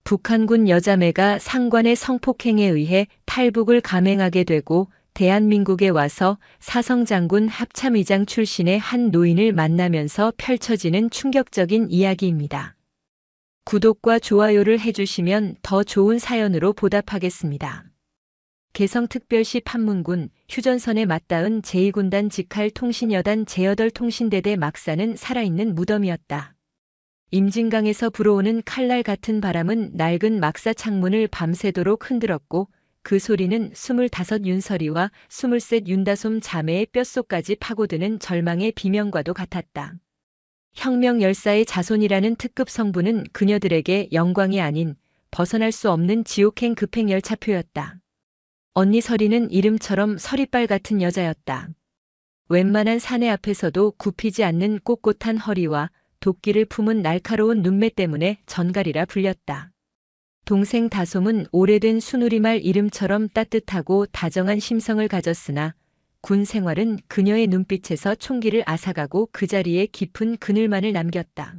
북한군 여자매가 상관의 성폭행에 의해 탈북을 감행하게 되고 대한민국에 와서 사성장군 합참의장 출신의 한 노인을 만나면서 펼쳐지는 충격적인 이야기입니다. 구독과 좋아요를 해주시면 더 좋은 사연으로 보답하겠습니다. 개성특별시 판문군 휴전선에 맞닿은 제2군단 직할 통신여단 제8 통신대대 막사는 살아있는 무덤이었다. 임진강에서 불어오는 칼날 같은 바람은 낡은 막사 창문을 밤새도록 흔들었고 그 소리는 25 윤설이와 23 윤다솜 자매의 뼛속까지 파고드는 절망의 비명과도 같았다. 혁명 열사의 자손이라는 특급 성부는 그녀들에게 영광이 아닌 벗어날 수 없는 지옥행 급행 열차표였다. 언니 설이는 이름처럼 서리빨 같은 여자였다. 웬만한 사내 앞에서도 굽히지 않는 꼿꼿한 허리와 도끼를 품은 날카로운 눈매 때문에 전갈이라 불렸다. 동생 다솜은 오래된 순우리말 이름처럼 따뜻하고 다정한 심성을 가졌으나 군 생활은 그녀의 눈빛에서 총기를 앗아가고 그 자리에 깊은 그늘만을 남겼다.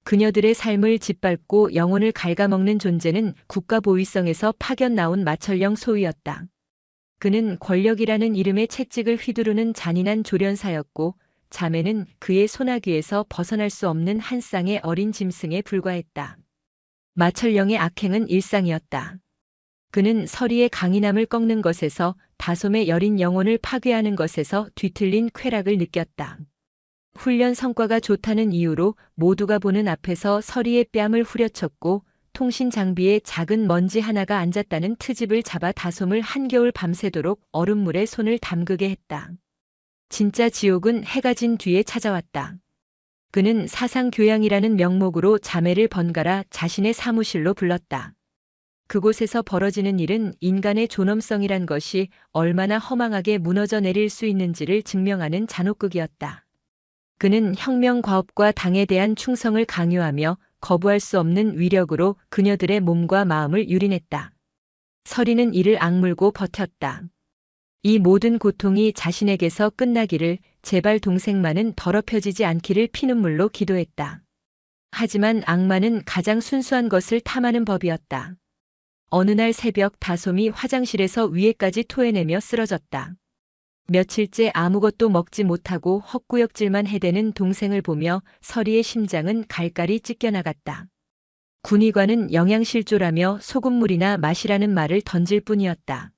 그녀들의 삶을 짓밟고 영혼을 갉아먹는 존재는 국가보위성에서 파견 나온 마철령 소위였다. 그는 권력이라는 이름의 채찍을 휘두르는 잔인한 조련사였고 자매는 그의 소나귀에서 벗어날 수 없는 한 쌍의 어린 짐승에 불과했다. 마철령의 악행은 일상이었다. 그는 서리의 강인함을 꺾는 것에서 다솜의 여린 영혼을 파괴하는 것에서 뒤틀린 쾌락을 느꼈다. 훈련 성과가 좋다는 이유로 모두가 보는 앞에서 서리의 뺨을 후려쳤고 통신 장비에 작은 먼지 하나가 앉았다는 트집을 잡아 다솜을 한겨울 밤새도록 얼음물에 손을 담그게 했다. 진짜 지옥은 해가 진 뒤에 찾아왔다. 그는 사상교양이라는 명목으로 자매를 번갈아 자신의 사무실로 불렀다. 그곳에서 벌어지는 일은 인간의 존엄성이란 것이 얼마나 허망하게 무너져 내릴 수 있는지를 증명하는 잔혹극이었다. 그는 혁명과업과 당에 대한 충성을 강요하며 거부할 수 없는 위력으로 그녀들의 몸과 마음을 유린했다. 서리는 이를 악물고 버텼다. 이 모든 고통이 자신에게서 끝나기를, 제발 동생만은 더럽혀지지 않기를 피눈물로 기도했다. 하지만 악마는 가장 순수한 것을 탐하는 법이었다. 어느 날 새벽 다솜이 화장실에서 위에까지 토해내며 쓰러졌다. 며칠째 아무것도 먹지 못하고 헛구역질만 해대는 동생을 보며 서리의 심장은 갈갈이 찢겨나갔다. 군의관은 영양실조라며 소금물이나 마시라는 말을 던질 뿐이었다.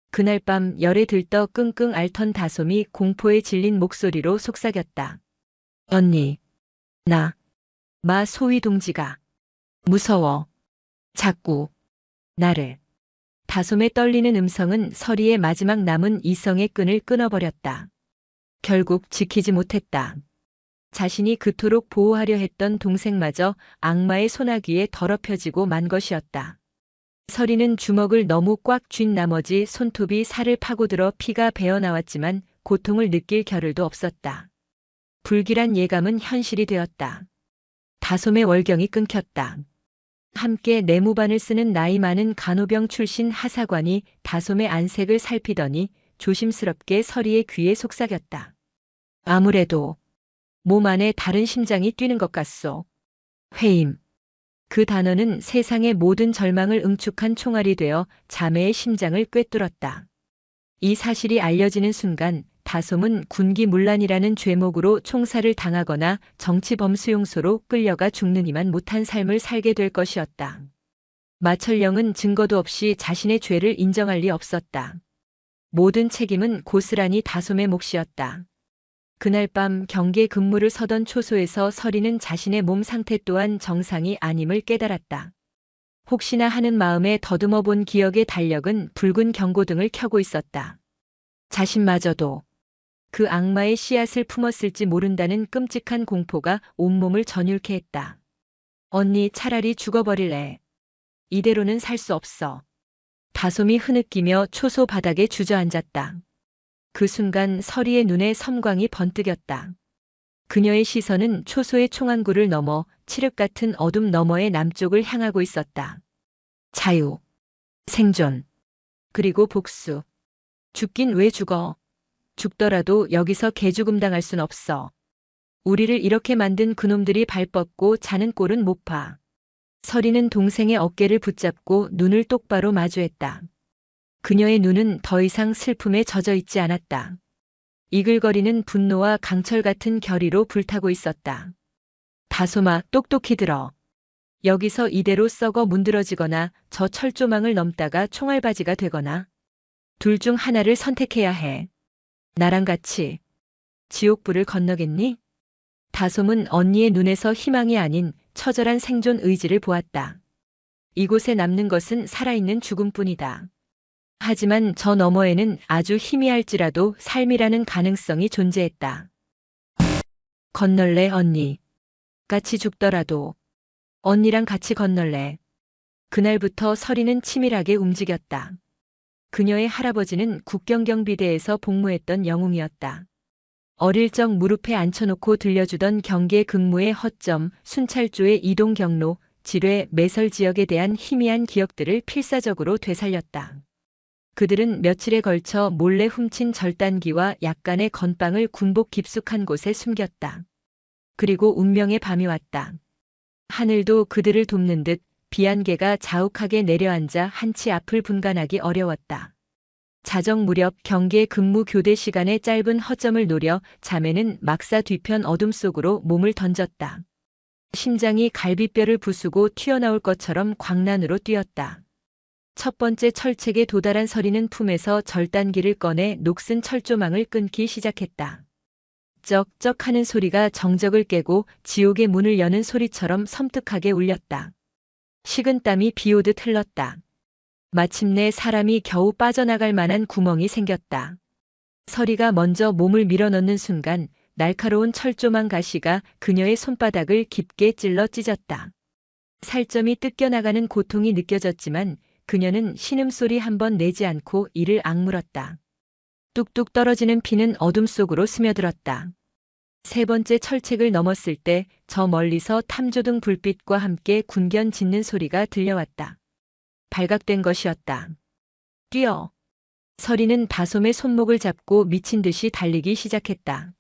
그날 밤 열에 들떠 끙끙 앓던 다솜이 공포에 질린 목소리로 속삭였다. 언니, 마 소위 동지가 무서워. 자꾸 나를. 다솜의 떨리는 음성은 서리의 마지막 남은 이성의 끈을 끊어버렸다. 결국 지키지 못했다. 자신이 그토록 보호하려 했던 동생마저 악마의 소나귀에 더럽혀지고 만 것이었다. 서리는 주먹을 너무 꽉 쥔 나머지 손톱이 살을 파고들어 피가 배어나왔지만 고통을 느낄 겨를도 없었다. 불길한 예감은 현실이 되었다. 다솜의 월경이 끊겼다. 함께 내무반을 쓰는 나이 많은 간호병 출신 하사관이 다솜의 안색을 살피더니 조심스럽게 서리의 귀에 속삭였다. 아무래도 몸 안에 다른 심장이 뛰는 것 같소. 회임. 그 단어는 세상의 모든 절망을 응축한 총알이 되어 자매의 심장을 꿰뚫었다. 이 사실이 알려지는 순간 다솜은 군기문란이라는 죄목으로 총살을 당하거나 정치범수용소로 끌려가 죽느니만 못한 삶을 살게 될 것이었다. 마철령은 증거도 없이 자신의 죄를 인정할 리 없었다. 모든 책임은 고스란히 다솜의 몫이었다. 그날 밤 경계 근무를 서던 초소에서 서리는 자신의 몸 상태 또한 정상이 아님을 깨달았다. 혹시나 하는 마음에 더듬어 본 기억의 달력은 붉은 경고등을 켜고 있었다. 자신마저도 그 악마의 씨앗을 품었을지 모른다는 끔찍한 공포가 온몸을 전율케 했다. 언니 차라리 죽어버릴래. 이대로는 살 수 없어. 다솜이 흐느끼며 초소 바닥에 주저앉았다. 그 순간 서리의 눈에 섬광이 번뜩였다. 그녀의 시선은 초소의 총안구를 넘어 칠흑 같은 어둠 너머의 남쪽을 향하고 있었다. 자유, 생존, 그리고 복수. 죽긴 왜 죽어? 죽더라도 여기서 개죽음 당할 순 없어. 우리를 이렇게 만든 그놈들이 발 뻗고 자는 꼴은 못 봐. 서리는 동생의 어깨를 붙잡고 눈을 똑바로 마주했다. 그녀의 눈은 더 이상 슬픔에 젖어 있지 않았다. 이글거리는 분노와 강철 같은 결의로 불타고 있었다. 다솜아, 똑똑히 들어. 여기서 이대로 썩어 문드러지거나 저 철조망을 넘다가 총알바지가 되거나 둘 중 하나를 선택해야 해. 나랑 같이 지옥불을 건너겠니? 다솜은 언니의 눈에서 희망이 아닌 처절한 생존 의지를 보았다. 이곳에 남는 것은 살아있는 죽음뿐이다. 하지만 저 너머에는 아주 희미할지라도 삶이라는 가능성이 존재했다. 건널래, 언니. 같이 죽더라도. 언니랑 같이 건널래. 그날부터 서리는 치밀하게 움직였다. 그녀의 할아버지는 국경경비대에서 복무했던 영웅이었다. 어릴 적 무릎에 앉혀놓고 들려주던 경계 근무의 허점, 순찰조의 이동 경로, 지뢰, 매설 지역에 대한 희미한 기억들을 필사적으로 되살렸다. 그들은 며칠에 걸쳐 몰래 훔친 절단기와 약간의 건빵을 군복 깊숙한 곳에 숨겼다. 그리고 운명의 밤이 왔다. 하늘도 그들을 돕는 듯 비안개가 자욱하게 내려앉아 한치 앞을 분간하기 어려웠다. 자정 무렵 경계 근무 교대 시간의 짧은 허점을 노려 자매는 막사 뒤편 어둠 속으로 몸을 던졌다. 심장이 갈비뼈를 부수고 튀어나올 것처럼 광란으로 뛰었다. 첫 번째 철책에 도달한 서리는 품에서 절단기를 꺼내 녹슨 철조망을 끊기 시작했다. 쩍쩍 하는 소리가 정적을 깨고 지옥의 문을 여는 소리처럼 섬뜩하게 울렸다. 식은땀이 비오듯 흘렀다. 마침내 사람이 겨우 빠져나갈 만한 구멍이 생겼다. 서리가 먼저 몸을 밀어넣는 순간 날카로운 철조망 가시가 그녀의 손바닥을 깊게 찔러 찢었다. 살점이 뜯겨나가는 고통이 느껴졌지만 그녀는 신음소리 한 번 내지 않고 이를 악물었다. 뚝뚝 떨어지는 피는 어둠 속으로 스며들었다. 세 번째 철책을 넘었을 때 저 멀리서 탐조등 불빛과 함께 군견 짖는 소리가 들려왔다. 발각된 것이었다. 뛰어. 서리는 다솜의 손목을 잡고 미친 듯이 달리기 시작했다.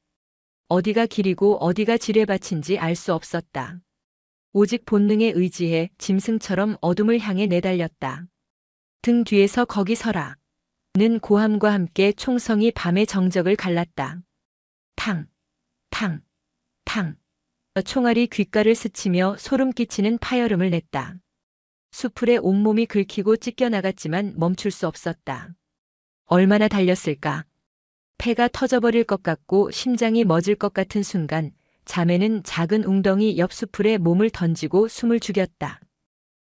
어디가 길이고 어디가 지뢰밭인지 알 수 없었다. 오직 본능에 의지해 짐승처럼 어둠을 향해 내달렸다. 등 뒤에서 거기 서라. 는 고함과 함께 총성이 밤의 정적을 갈랐다. 탕, 탕, 탕. 총알이 귓가를 스치며 소름 끼치는 파열음을 냈다. 수풀에 온몸이 긁히고 찢겨나갔지만 멈출 수 없었다. 얼마나 달렸을까? 폐가 터져버릴 것 같고 심장이 멎을 것 같은 순간 자매는 작은 웅덩이 옆 수풀에 몸을 던지고 숨을 죽였다.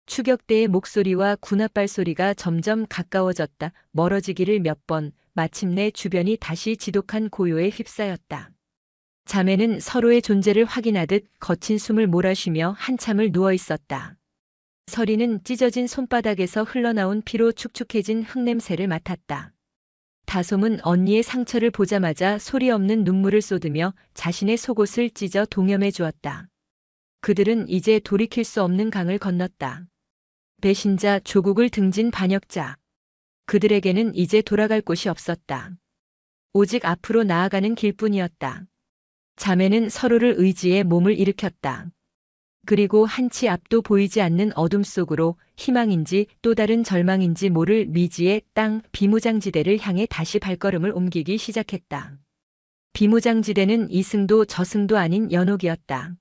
추격대의 목소리와 군합발 소리가 점점 가까워졌다. 멀어지기를 몇 번, 마침내 주변이 다시 지독한 고요에 휩싸였다. 자매는 서로의 존재를 확인하듯 거친 숨을 몰아쉬며 한참을 누워 있었다. 서리는 찢어진 손바닥에서 흘러나온 피로 축축해진 흙냄새를 맡았다. 다솜은 언니의 상처를 보자마자 소리 없는 눈물을 쏟으며 자신의 속옷을 찢어 동염해 주었다. 그들은 이제 돌이킬 수 없는 강을 건넜다. 배신자, 조국을 등진 반역자. 그들에게는 이제 돌아갈 곳이 없었다. 오직 앞으로 나아가는 길뿐이었다. 자매는 서로를 의지해 몸을 일으켰다. 그리고 한치 앞도 보이지 않는 어둠 속으로 희망인지 또 다른 절망인지 모를 미지의 땅 비무장지대를 향해 다시 발걸음을 옮기기 시작했다. 비무장지대는 이승도 저승도 아닌 연옥이었다.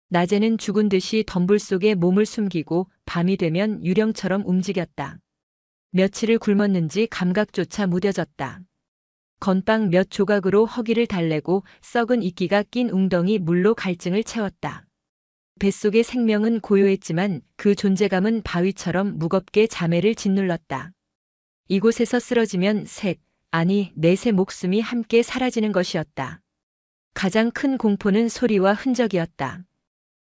낮에는 죽은 듯이 덤불 속에 몸을 숨기고 밤이 되면 유령처럼 움직였다. 며칠을 굶었는지 감각조차 무뎌졌다. 건빵 몇 조각으로 허기를 달래고 썩은 이끼가 낀 웅덩이 물로 갈증을 채웠다. 뱃속의 생명은 고요했지만 그 존재감은 바위처럼 무겁게 자매를 짓눌렀다. 이곳에서 쓰러지면 셋, 아니 넷의 목숨이 함께 사라지는 것이었다. 가장 큰 공포는 소리와 흔적이었다.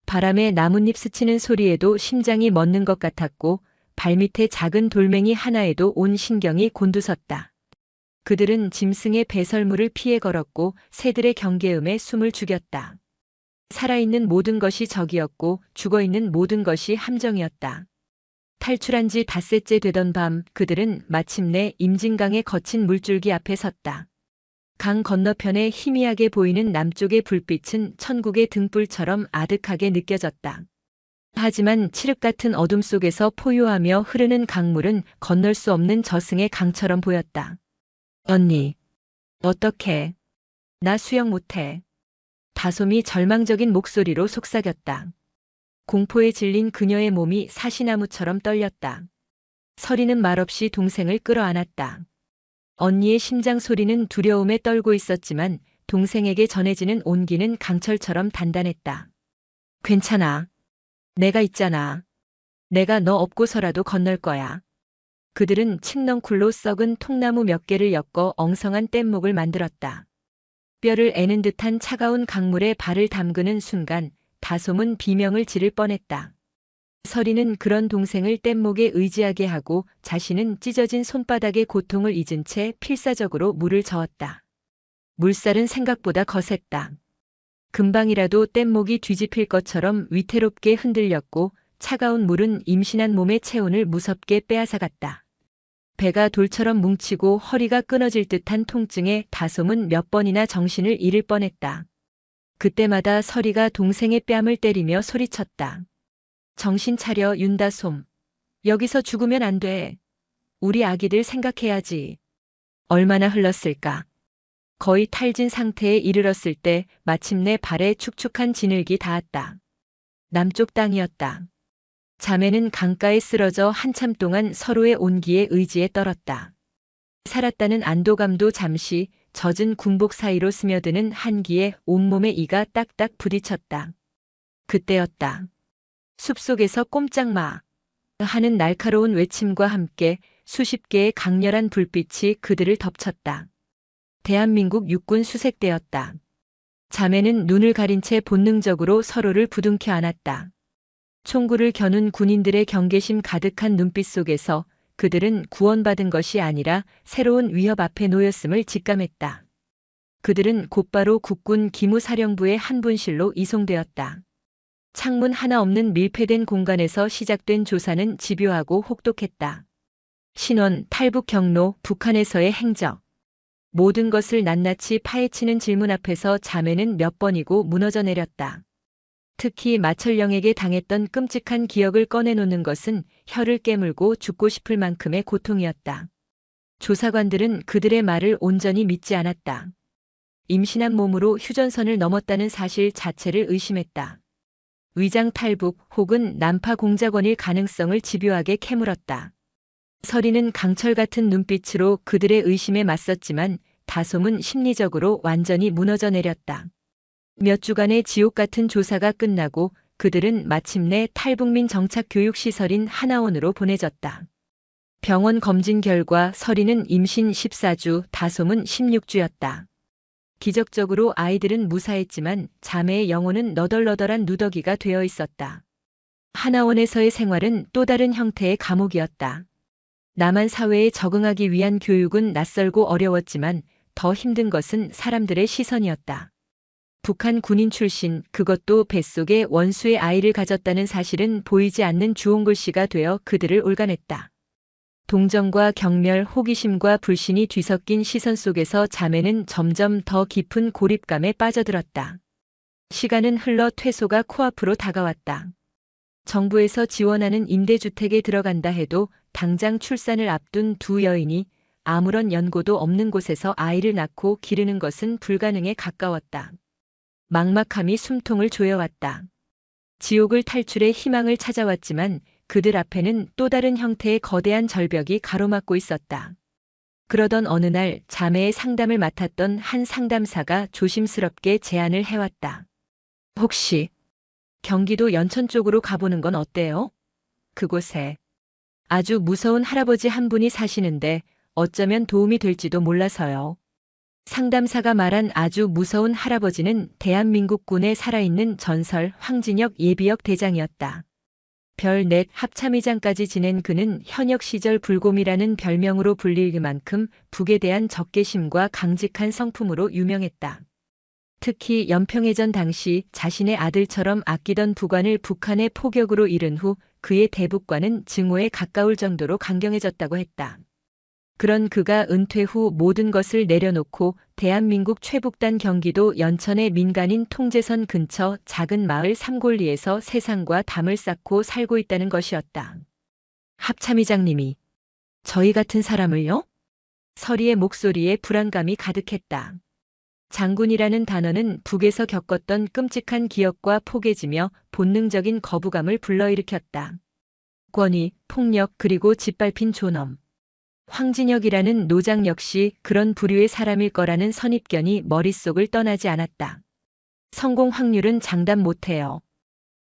바람에 나뭇잎 스치는 소리에도 심장이 멎는 것 같았고 발밑에 작은 돌멩이 하나에도 온 신경이 곤두섰다. 그들은 짐승의 배설물을 피해 걸었고 새들의 경계음에 숨을 죽였다. 살아있는 모든 것이 적이었고 죽어있는 모든 것이 함정이었다. 탈출한 지 닷새째 되던 밤 그들은 마침내 임진강의 거친 물줄기 앞에 섰다. 강 건너편에 희미하게 보이는 남쪽의 불빛은 천국의 등불처럼 아득하게 느껴졌다. 하지만 칠흑 같은 어둠 속에서 포효하며 흐르는 강물은 건널 수 없는 저승의 강처럼 보였다. 언니, 어떡해. 나 수영 못해. 다솜이 절망적인 목소리로 속삭였다. 공포에 질린 그녀의 몸이 사시나무처럼 떨렸다. 서리는 말없이 동생을 끌어안았다. 언니의 심장 소리는 두려움에 떨고 있었지만 동생에게 전해지는 온기는 강철처럼 단단했다. 괜찮아. 내가 있잖아. 내가 너 업고서라도 건널 거야. 그들은 칡넝쿨로 썩은 통나무 몇 개를 엮어 엉성한 뗏목을 만들었다. 뼈를 애는 듯한 차가운 강물에 발을 담그는 순간 다솜은 비명을 지를 뻔했다. 서리는 그런 동생을 뗏목에 의지하게 하고 자신은 찢어진 손바닥의 고통을 잊은 채 필사적으로 물을 저었다. 물살은 생각보다 거셌다. 금방이라도 뗏목이 뒤집힐 것처럼 위태롭게 흔들렸고 차가운 물은 임신한 몸의 체온을 무섭게 빼앗아갔다. 배가 돌처럼 뭉치고 허리가 끊어질 듯한 통증에 다솜은 몇 번이나 정신을 잃을 뻔했다. 그때마다 서리가 동생의 뺨을 때리며 소리쳤다. 정신 차려 윤다솜. 여기서 죽으면 안 돼. 우리 아기들 생각해야지. 얼마나 흘렀을까. 거의 탈진 상태에 이르렀을 때 마침내 발에 축축한 진흙이 닿았다. 남쪽 땅이었다. 자매는 강가에 쓰러져 한참 동안 서로의 온기에 의지에 떨었다. 살았다는 안도감도 잠시 젖은 군복 사이로 스며드는 한기에 온몸에 이가 딱딱 부딪혔다. 그때였다. 숲속에서 꼼짝 마 하는 날카로운 외침과 함께 수십 개의 강렬한 불빛이 그들을 덮쳤다. 대한민국 육군 수색대였다. 자매는 눈을 가린 채 본능적으로 서로를 부둥켜 안았다. 총구를 겨눈 군인들의 경계심 가득한 눈빛 속에서 그들은 구원받은 것이 아니라 새로운 위협 앞에 놓였음을 직감했다. 그들은 곧바로 국군 기무사령부의 한 분실로 이송되었다. 창문 하나 없는 밀폐된 공간에서 시작된 조사는 집요하고 혹독했다. 신원, 탈북 경로, 북한에서의 행적. 모든 것을 낱낱이 파헤치는 질문 앞에서 자매는 몇 번이고 무너져 내렸다. 특히 마철령에게 당했던 끔찍한 기억을 꺼내놓는 것은 혀를 깨물고 죽고 싶을 만큼의 고통이었다. 조사관들은 그들의 말을 온전히 믿지 않았다. 임신한 몸으로 휴전선을 넘었다는 사실 자체를 의심했다. 위장 탈북 혹은 난파 공작원일 가능성을 집요하게 캐물었다. 서리는 강철 같은 눈빛으로 그들의 의심에 맞섰지만 다솜은 심리적으로 완전히 무너져 내렸다. 몇 주간의 지옥 같은 조사가 끝나고 그들은 마침내 탈북민 정착교육시설인 하나원으로 보내졌다. 병원 검진 결과 서리는 임신 14주, 다솜은 16주였다. 기적적으로 아이들은 무사했지만 자매의 영혼은 너덜너덜한 누더기가 되어 있었다. 하나원에서의 생활은 또 다른 형태의 감옥이었다. 남한 사회에 적응하기 위한 교육은 낯설고 어려웠지만 더 힘든 것은 사람들의 시선이었다. 북한 군인 출신, 그것도 뱃속에 원수의 아이를 가졌다는 사실은 보이지 않는 주홍글씨가 되어 그들을 올가냈다. 동정과 경멸, 호기심과 불신이 뒤섞인 시선 속에서 자매는 점점 더 깊은 고립감에 빠져들었다. 시간은 흘러 퇴소가 코앞으로 다가왔다. 정부에서 지원하는 임대주택에 들어간다 해도 당장 출산을 앞둔 두 여인이 아무런 연고도 없는 곳에서 아이를 낳고 기르는 것은 불가능에 가까웠다. 막막함이 숨통을 조여왔다. 지옥을 탈출해 희망을 찾아왔지만 그들 앞에는 또 다른 형태의 거대한 절벽이 가로막고 있었다. 그러던 어느 날 자매의 상담을 맡았던 한 상담사가 조심스럽게 제안을 해왔다. 혹시 경기도 연천 쪽으로 가보는 건 어때요? 그곳에 아주 무서운 할아버지 한 분이 사시는데 어쩌면 도움이 될지도 몰라서요. 상담사가 말한 아주 무서운 할아버지는 대한민국군에 살아있는 전설 황진혁 예비역 대장이었다. 별넷 합참의장까지 지낸 그는 현역 시절 불곰이라는 별명으로 불릴 만큼 북에 대한 적개심과 강직한 성품으로 유명했다. 특히 연평해전 당시 자신의 아들처럼 아끼던 부관을 북한의 포격으로 잃은 후 그의 대북과는 증오에 가까울 정도로 강경해졌다고 했다. 그런 그가 은퇴 후 모든 것을 내려놓고 대한민국 최북단 경기도 연천의 민간인 통제선 근처 작은 마을 삼골리에서 세상과 담을 쌓고 살고 있다는 것이었다. 합참의장님이 저희 같은 사람을요? 서리의 목소리에 불안감이 가득했다. 장군이라는 단어는 북에서 겪었던 끔찍한 기억과 포개지며 본능적인 거부감을 불러일으켰다. 권위, 폭력 그리고 짓밟힌 존엄. 황진혁이라는 노장 역시 그런 부류의 사람일 거라는 선입견이 머릿속을 떠나지 않았다. 성공 확률은 장담 못해요.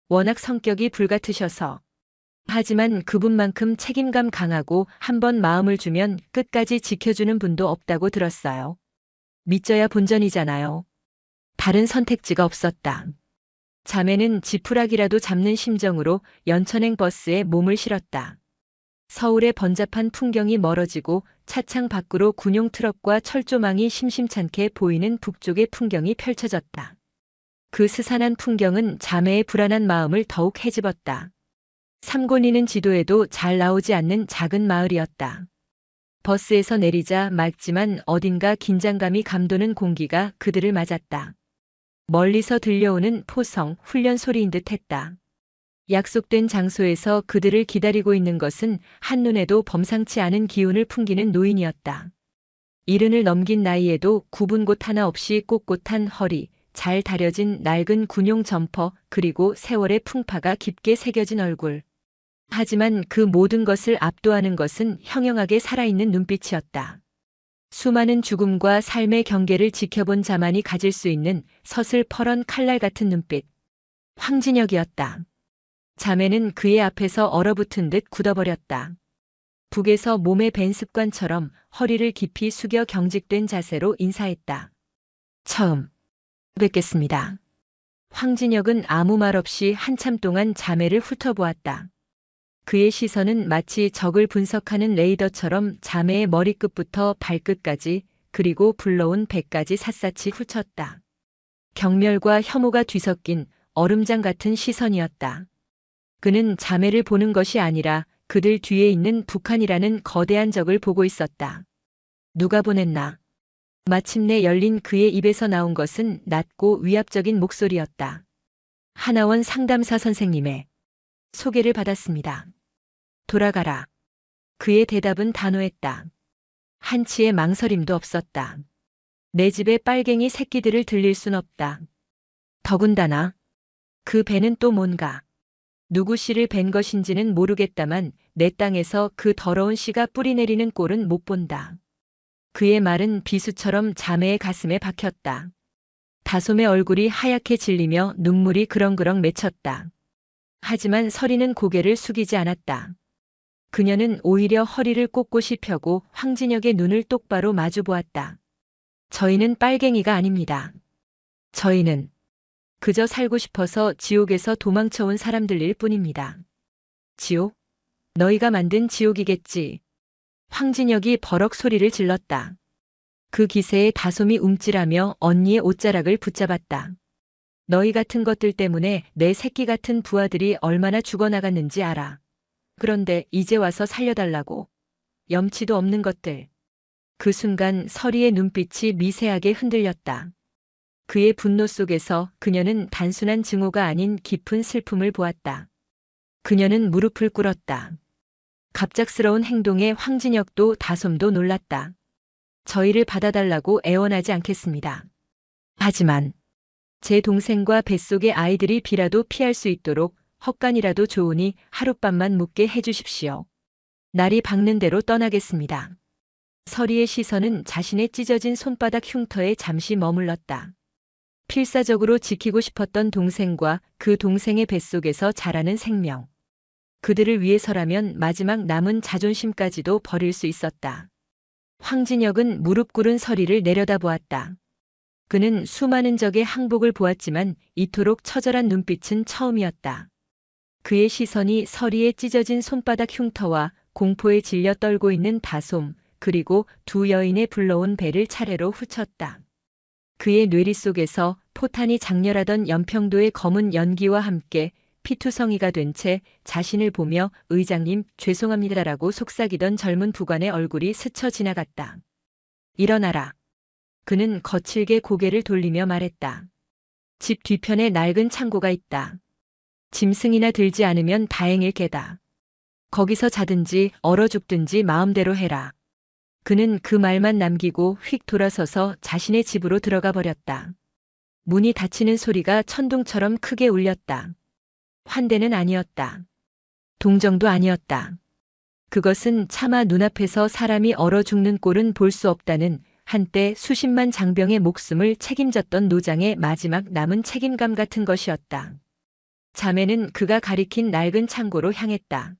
워낙 성격이 불같으셔서. 하지만 그분만큼 책임감 강하고 한번 마음을 주면 끝까지 지켜주는 분도 없다고 들었어요. 믿져야 본전이잖아요. 다른 선택지가 없었다. 자매는 지푸라기라도 잡는 심정으로 연천행 버스에 몸을 실었다. 서울의 번잡한 풍경이 멀어지고 차창 밖으로 군용 트럭과 철조망이 심심찮게 보이는 북쪽의 풍경이 펼쳐졌다. 그 스산한 풍경은 자매의 불안한 마음을 더욱 헤집었다. 삼곤이는 지도에도 잘 나오지 않는 작은 마을이었다. 버스에서 내리자 맑지만 어딘가 긴장감이 감도는 공기가 그들을 맞았다. 멀리서 들려오는 포성, 훈련 소리인 듯 했다. 약속된 장소에서 그들을 기다리고 있는 것은 한눈에도 범상치 않은 기운을 풍기는 노인이었다. 이른을 넘긴 나이에도 굽은 곳 하나 없이 꼿꼿한 허리, 잘 다려진 낡은 군용 점퍼, 그리고 세월의 풍파가 깊게 새겨진 얼굴. 하지만 그 모든 것을 압도하는 것은 형형하게 살아있는 눈빛이었다. 수많은 죽음과 삶의 경계를 지켜본 자만이 가질 수 있는 서슬퍼런 칼날 같은 눈빛. 황진혁이었다. 자매는 그의 앞에서 얼어붙은 듯 굳어버렸다. 북에서 몸에 밴 습관처럼 허리를 깊이 숙여 경직된 자세로 인사했다. 처음 뵙겠습니다. 황진혁은 아무 말 없이 한참 동안 자매를 훑어보았다. 그의 시선은 마치 적을 분석하는 레이더처럼 자매의 머리끝부터 발끝까지 그리고 불러온 배까지 샅샅이 훑었다. 경멸과 혐오가 뒤섞인 얼음장 같은 시선이었다. 그는 자매를 보는 것이 아니라 그들 뒤에 있는 북한이라는 거대한 적을 보고 있었다. 누가 보냈나? 마침내 열린 그의 입에서 나온 것은 낮고 위압적인 목소리였다. 하나원 상담사 선생님의 소개를 받았습니다. 돌아가라. 그의 대답은 단호했다. 한치의 망설임도 없었다. 내 집에 빨갱이 새끼들을 들릴 순 없다. 더군다나 그 배는 또 뭔가. 누구 씨를 벤 것인지는 모르겠다만 내 땅에서 그 더러운 씨가 뿌리내리는 꼴은 못 본다. 그의 말은 비수처럼 자매의 가슴에 박혔다. 다솜의 얼굴이 하얗게 질리며 눈물이 그렁그렁 맺혔다. 하지만 서리는 고개를 숙이지 않았다. 그녀는 오히려 허리를 꼿꼿이 펴고 황진혁의 눈을 똑바로 마주 보았다. 저희는 빨갱이가 아닙니다. 저희는 그저 살고 싶어서 지옥에서 도망쳐온 사람들일 뿐입니다. 지옥? 너희가 만든 지옥이겠지. 황진혁이 버럭 소리를 질렀다. 그 기세에 다솜이 움찔하며 언니의 옷자락을 붙잡았다. 너희 같은 것들 때문에 내 새끼 같은 부하들이 얼마나 죽어나갔는지 알아. 그런데 이제 와서 살려달라고. 염치도 없는 것들. 그 순간 서리의 눈빛이 미세하게 흔들렸다. 그의 분노 속에서 그녀는 단순한 증오가 아닌 깊은 슬픔을 보았다. 그녀는 무릎을 꿇었다. 갑작스러운 행동에 황진혁도 다솜도 놀랐다. 저희를 받아달라고 애원하지 않겠습니다. 하지만 제 동생과 뱃속의 아이들이 비라도 피할 수 있도록 헛간이라도 좋으니 하룻밤만 묵게 해주십시오. 날이 밝는 대로 떠나겠습니다. 서리의 시선은 자신의 찢어진 손바닥 흉터에 잠시 머물렀다. 필사적으로 지키고 싶었던 동생과 그 동생의 뱃속에서 자라는 생명. 그들을 위해서라면 마지막 남은 자존심까지도 버릴 수 있었다. 황진혁은 무릎 꿇은 서리를 내려다보았다. 그는 수많은 적의 항복을 보았지만 이토록 처절한 눈빛은 처음이었다. 그의 시선이 서리의 찢어진 손바닥 흉터와 공포에 질려 떨고 있는 다솜, 그리고 두 여인의 불러온 배를 차례로 훑었다. 그의 뇌리 속에서 포탄이 장렬하던 연평도의 검은 연기와 함께 피투성이가 된 채 자신을 보며 의장님 죄송합니다라고 속삭이던 젊은 부관의 얼굴이 스쳐 지나갔다. 일어나라. 그는 거칠게 고개를 돌리며 말했다. 집 뒤편에 낡은 창고가 있다. 짐승이나 들지 않으면 다행일 게다. 거기서 자든지 얼어 죽든지 마음대로 해라. 그는 그 말만 남기고 휙 돌아서서 자신의 집으로 들어가 버렸다. 문이 닫히는 소리가 천둥처럼 크게 울렸다. 환대는 아니었다. 동정도 아니었다. 그것은 차마 눈앞에서 사람이 얼어 죽는 꼴은 볼 수 없다는 한때 수십만 장병의 목숨을 책임졌던 노장의 마지막 남은 책임감 같은 것이었다. 자매는 그가 가리킨 낡은 창고로 향했다.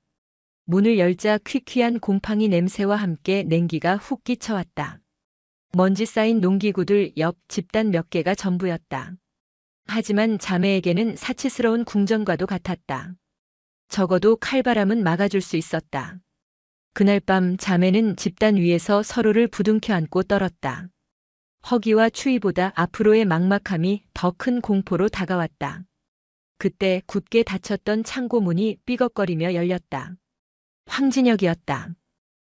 문을 열자 퀴퀴한 곰팡이 냄새와 함께 냉기가 훅 끼쳐왔다. 먼지 쌓인 농기구들 옆 집단 몇 개가 전부였다. 하지만 자매에게는 사치스러운 궁전과도 같았다. 적어도 칼바람은 막아줄 수 있었다. 그날 밤 자매는 집단 위에서 서로를 부둥켜 안고 떨었다. 허기와 추위보다 앞으로의 막막함이 더 큰 공포로 다가왔다. 그때 굳게 닫혔던 창고 문이 삐걱거리며 열렸다. 황진혁이었다.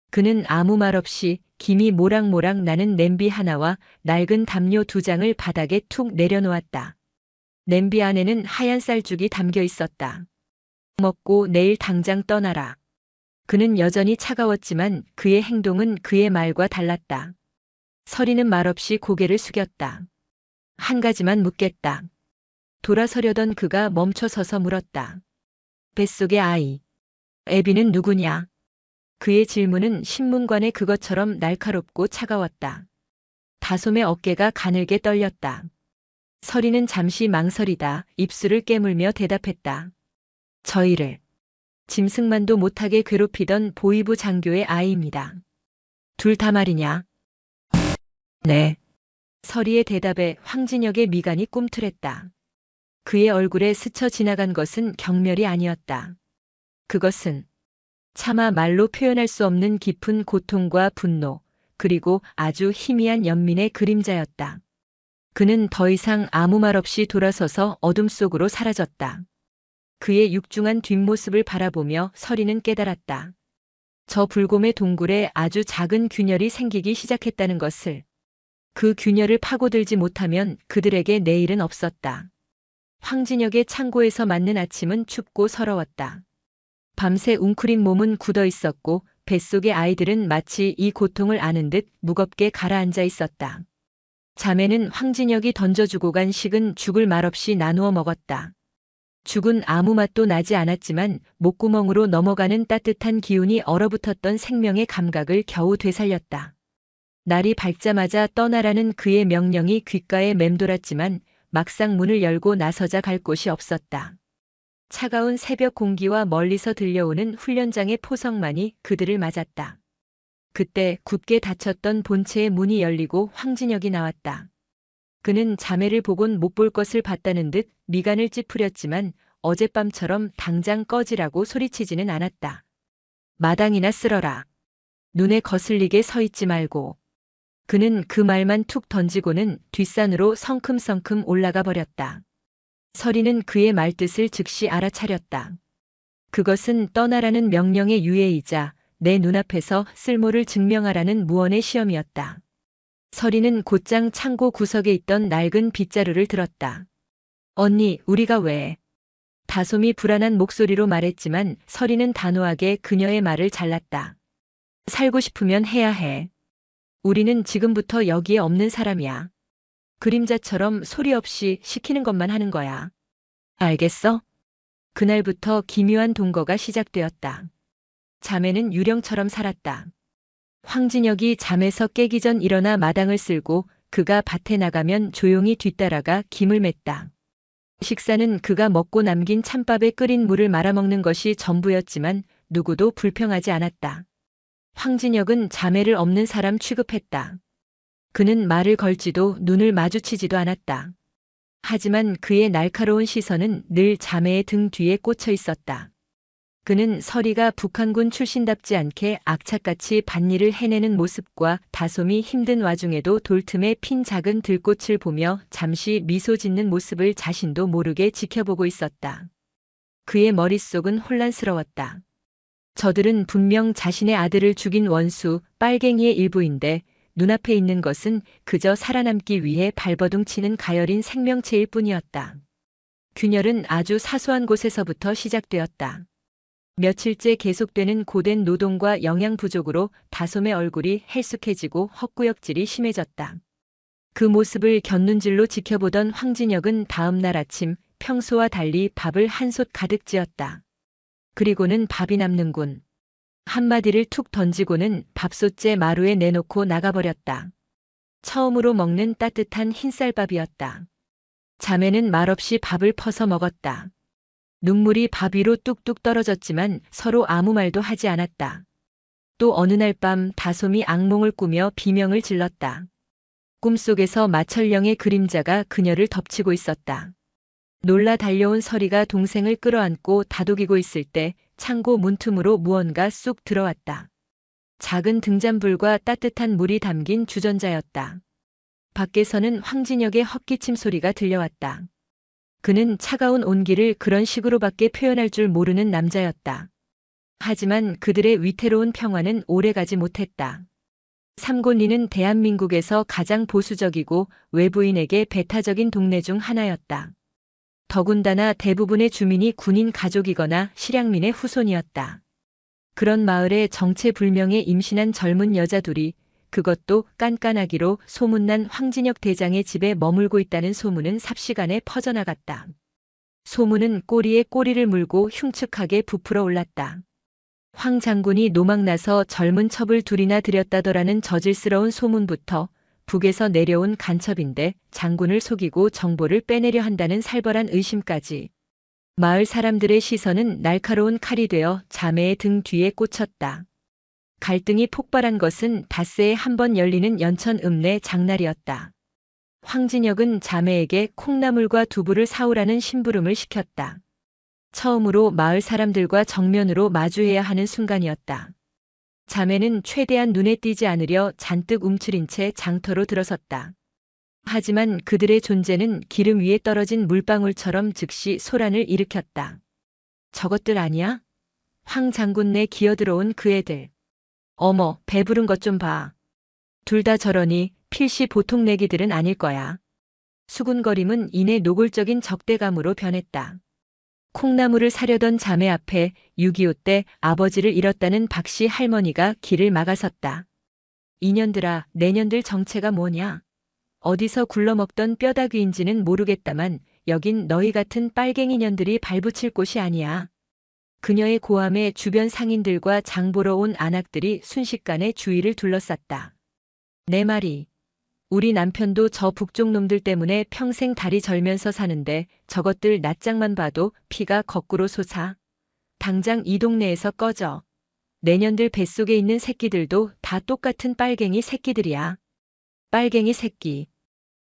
그는 아무 말 없이 김이 모락모락 나는 냄비 하나와 낡은 담요 2장을 바닥에 툭 내려놓았다. 냄비 안에는 하얀 쌀죽이 담겨 있었다. 먹고 내일 당장 떠나라. 그는 여전히 차가웠지만 그의 행동은 그의 말과 달랐다. 서리는 말없이 고개를 숙였다. 한 가지만 묻겠다. 돌아서려던 그가 멈춰서서 물었다. 뱃속의 아이. 애비는 누구냐? 그의 질문은 신문관의 그것처럼 날카롭고 차가웠다. 다솜의 어깨가 가늘게 떨렸다. 서리는 잠시 망설이다 입술을 깨물며 대답했다. 저희를 짐승만도 못하게 괴롭히던 보이부 장교의 아이입니다. 둘 다 말이냐? 네. 서리의 대답에 황진혁의 미간이 꿈틀했다. 그의 얼굴에 스쳐 지나간 것은 경멸이 아니었다. 그것은 차마 말로 표현할 수 없는 깊은 고통과 분노, 그리고 아주 희미한 연민의 그림자였다. 그는 더 이상 아무 말 없이 돌아서서 어둠 속으로 사라졌다. 그의 육중한 뒷모습을 바라보며 서리는 깨달았다. 저 불곰의 동굴에 아주 작은 균열이 생기기 시작했다는 것을. 그 균열을 파고들지 못하면 그들에게 내일은 없었다. 황진혁의 창고에서 맞는 아침은 춥고 서러웠다. 밤새 웅크린 몸은 굳어 있었고 뱃속의 아이들은 마치 이 고통을 아는 듯 무겁게 가라앉아 있었다. 자매는 황진혁이 던져주고 간 식은 죽을 말없이 나누어 먹었다. 죽은 아무 맛도 나지 않았지만 목구멍으로 넘어가는 따뜻한 기운이 얼어붙었던 생명의 감각을 겨우 되살렸다. 날이 밝자마자 떠나라는 그의 명령이 귓가에 맴돌았지만 막상 문을 열고 나서자 갈 곳이 없었다. 차가운 새벽 공기와 멀리서 들려오는 훈련장의 포성만이 그들을 맞았다. 그때 굳게 닫혔던 본체의 문이 열리고 황진혁이 나왔다. 그는 자매를 보곤 못 볼 것을 봤다는 듯 미간을 찌푸렸지만 어젯밤처럼 당장 꺼지라고 소리치지는 않았다. 마당이나 쓸어라. 눈에 거슬리게 서 있지 말고. 그는 그 말만 툭 던지고는 뒷산으로 성큼성큼 올라가 버렸다. 서리는 그의 말뜻을 즉시 알아차렸다. 그것은 떠나라는 명령의 유예이자 내 눈앞에서 쓸모를 증명하라는 무언의 시험이었다. 서리는 곧장 창고 구석에 있던 낡은 빗자루를 들었다. 언니, 우리가 왜? 다솜이 불안한 목소리로 말했지만 서리는 단호하게 그녀의 말을 잘랐다. 살고 싶으면 해야 해. 우리는 지금부터 여기에 없는 사람이야. 그림자처럼 소리 없이 시키는 것만 하는 거야. 알겠어? 그날부터 기묘한 동거가 시작되었다. 자매는 유령처럼 살았다. 황진혁이 잠에서 깨기 전 일어나 마당을 쓸고 그가 밭에 나가면 조용히 뒤따라가 김을 맸다. 식사는 그가 먹고 남긴 찬밥에 끓인 물을 말아먹는 것이 전부였지만 누구도 불평하지 않았다. 황진혁은 자매를 없는 사람 취급했다. 그는 말을 걸지도 눈을 마주치지도 않았다. 하지만 그의 날카로운 시선은 늘 자매의 등 뒤에 꽂혀 있었다. 그는 서리가 북한군 출신답지 않게 악착같이 밭일을 해내는 모습과 다솜이 힘든 와중에도 돌틈에 핀 작은 들꽃을 보며 잠시 미소 짓는 모습을 자신도 모르게 지켜보고 있었다. 그의 머릿속은 혼란스러웠다. 저들은 분명 자신의 아들을 죽인 원수 빨갱이의 일부인데 눈앞에 있는 것은 그저 살아남기 위해 발버둥 치는 가열인 생명체일 뿐이었다. 균열은 아주 사소한 곳에서부터 시작되었다. 며칠째 계속되는 고된 노동과 영양 부족으로 다솜의 얼굴이 헬쑥해지고 헛구역질이 심해졌다. 그 모습을 곁눈질로 지켜보던 황진혁은 다음 날 아침 평소와 달리 밥을 한솥 가득 지었다. 그리고는 밥이 남는군. 한마디를 툭 던지고는 밥솥째 마루에 내놓고 나가버렸다. 처음으로 먹는 따뜻한 흰쌀밥이었다. 자매는 말없이 밥을 퍼서 먹었다. 눈물이 밥 위로 뚝뚝 떨어졌지만 서로 아무 말도 하지 않았다. 또 어느 날 밤 다솜이 악몽을 꾸며 비명을 질렀다. 꿈속에서 마철령의 그림자가 그녀를 덮치고 있었다. 놀라 달려온 서리가 동생을 끌어안고 다독이고 있을 때 창고 문틈으로 무언가 쑥 들어왔다. 작은 등잔불과 따뜻한 물이 담긴 주전자였다. 밖에서는 황진혁의 헛기침 소리가 들려왔다. 그는 차가운 온기를 그런 식으로밖에 표현할 줄 모르는 남자였다. 하지만 그들의 위태로운 평화는 오래가지 못했다. 삼곤리는 대한민국에서 가장 보수적이고 외부인에게 배타적인 동네 중 하나였다. 더군다나 대부분의 주민이 군인 가족이거나 실향민의 후손이었다. 그런 마을에 정체불명의 임신한 젊은 여자 둘이, 그것도 깐깐하기로 소문난 황진혁 대장의 집에 머물고 있다는 소문은 삽시간에 퍼져나갔다. 소문은 꼬리에 꼬리를 물고 흉측하게 부풀어 올랐다. 황 장군이 노망나서 젊은 첩을 둘이나 들였다더라는 저질스러운 소문부터 북에서 내려온 간첩인데 장군을 속이고 정보를 빼내려 한다는 살벌한 의심까지. 마을 사람들의 시선은 날카로운 칼이 되어 자매의 등 뒤에 꽂혔다. 갈등이 폭발한 것은 닷새에 한 번 열리는 연천 읍내 장날이었다. 황진혁은 자매에게 콩나물과 두부를 사오라는 심부름을 시켰다. 처음으로 마을 사람들과 정면으로 마주해야 하는 순간이었다. 자매는 최대한 눈에 띄지 않으려 잔뜩 움츠린 채 장터로 들어섰다. 하지만 그들의 존재는 기름 위에 떨어진 물방울처럼 즉시 소란을 일으켰다. 저것들 아니야? 황 장군네 기어들어온 그 애들. 어머, 배부른 것 좀 봐. 둘 다 저러니 필시 보통 내기들은 아닐 거야. 수군거림은 이내 노골적인 적대감으로 변했다. 콩나물을 사려던 자매 앞에 6.25 때 아버지를 잃었다는 박씨 할머니가 길을 막아섰다. 이년들아, 내년들 정체가 뭐냐? 어디서 굴러먹던 뼈다귀인지는 모르겠다만 여긴 너희 같은 빨갱이년들이 발붙일 곳이 아니야. 그녀의 고함에 주변 상인들과 장보러 온 안악들이 순식간에 주위를 둘러쌌다. 내 말이. 우리 남편도 저 북쪽 놈들 때문에 평생 다리 절면서 사는데 저것들 낯짝만 봐도 피가 거꾸로 솟아. 당장 이 동네에서 꺼져. 내년들 뱃속에 있는 새끼들도 다 똑같은 빨갱이 새끼들이야. 빨갱이 새끼.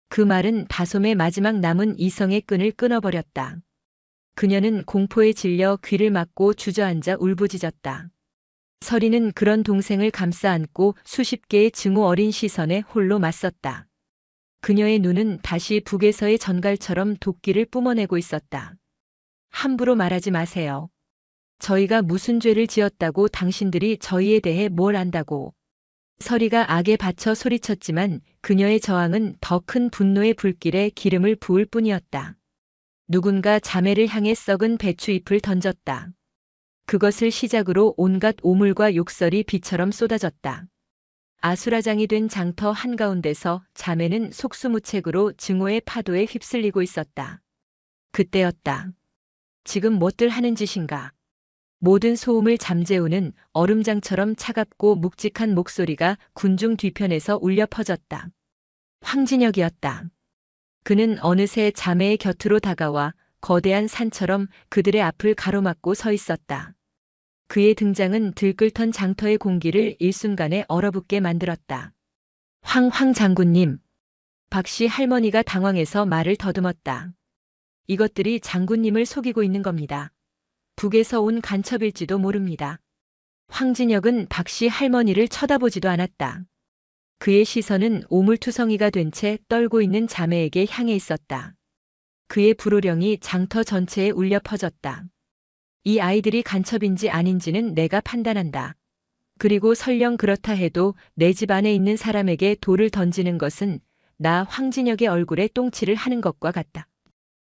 그 말은 다솜의 마지막 남은 이성의 끈을 끊어버렸다. 그녀는 공포에 질려 귀를 막고 주저앉아 울부짖었다. 서리는 그런 동생을 감싸 안고 수십 개의 증오 어린 시선에 홀로 맞섰다. 그녀의 눈은 다시 북에서의 전갈처럼 도끼를 뿜어내고 있었다. 함부로 말하지 마세요. 저희가 무슨 죄를 지었다고 당신들이 저희에 대해 뭘 안다고. 서리가 악에 받쳐 소리쳤지만 그녀의 저항은 더 큰 분노의 불길에 기름을 부을 뿐이었다. 누군가 자매를 향해 썩은 배추잎을 던졌다. 그것을 시작으로 온갖 오물과 욕설이 비처럼 쏟아졌다. 아수라장이 된 장터 한가운데서 자매는 속수무책으로 증오의 파도에 휩쓸리고 있었다. 그때였다. 지금 뭣들 하는 짓인가? 모든 소음을 잠재우는 얼음장처럼 차갑고 묵직한 목소리가 군중 뒤편에서 울려 퍼졌다. 황진혁이었다. 그는 어느새 자매의 곁으로 다가와 거대한 산처럼 그들의 앞을 가로막고 서 있었다. 그의 등장은 들끓던 장터의 공기를 일순간에 얼어붙게 만들었다. 황 장군님. 박씨 할머니가 당황해서 말을 더듬었다. 이것들이 장군님을 속이고 있는 겁니다. 북에서 온 간첩일지도 모릅니다. 황진혁은 박씨 할머니를 쳐다보지도 않았다. 그의 시선은 오물투성이가 된 채 떨고 있는 자매에게 향해 있었다. 그의 불호령이 장터 전체에 울려 퍼졌다. 이 아이들이 간첩인지 아닌지는 내가 판단한다. 그리고 설령 그렇다 해도 내 집 안에 있는 사람에게 돌을 던지는 것은 나 황진혁의 얼굴에 똥칠을 하는 것과 같다.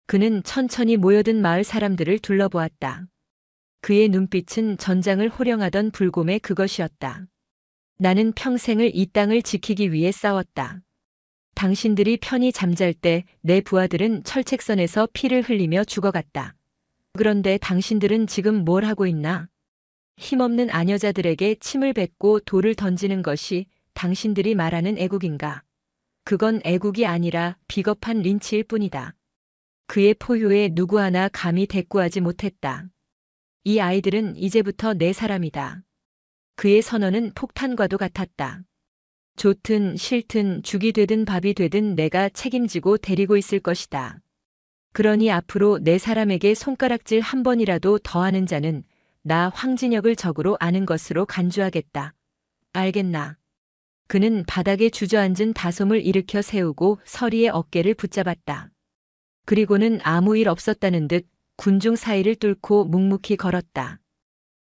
그는 천천히 모여든 마을 사람들을 둘러보았다. 그의 눈빛은 전장을 호령하던 불곰의 그것이었다. 나는 평생을 이 땅을 지키기 위해 싸웠다. 당신들이 편히 잠잘 때 내 부하들은 철책선에서 피를 흘리며 죽어갔다. 그런데 당신들은 지금 뭘 하고 있나? 힘없는 아녀자들에게 침을 뱉고 돌을 던지는 것이 당신들이 말하는 애국인가? 그건 애국이 아니라 비겁한 린치일 뿐이다. 그의 포효에 누구 하나 감히 대꾸하지 못했다. 이 아이들은 이제부터 내 사람이다. 그의 선언은 폭탄과도 같았다. 좋든 싫든 죽이 되든 밥이 되든 내가 책임지고 데리고 있을 것이다. 그러니 앞으로 내 사람에게 손가락질 한 번이라도 더하는 자는 나 황진혁을 적으로 아는 것으로 간주하겠다. 알겠나? 그는 바닥에 주저앉은 다솜을 일으켜 세우고 서리의 어깨를 붙잡았다. 그리고는 아무 일 없었다는 듯 군중 사이를 뚫고 묵묵히 걸었다.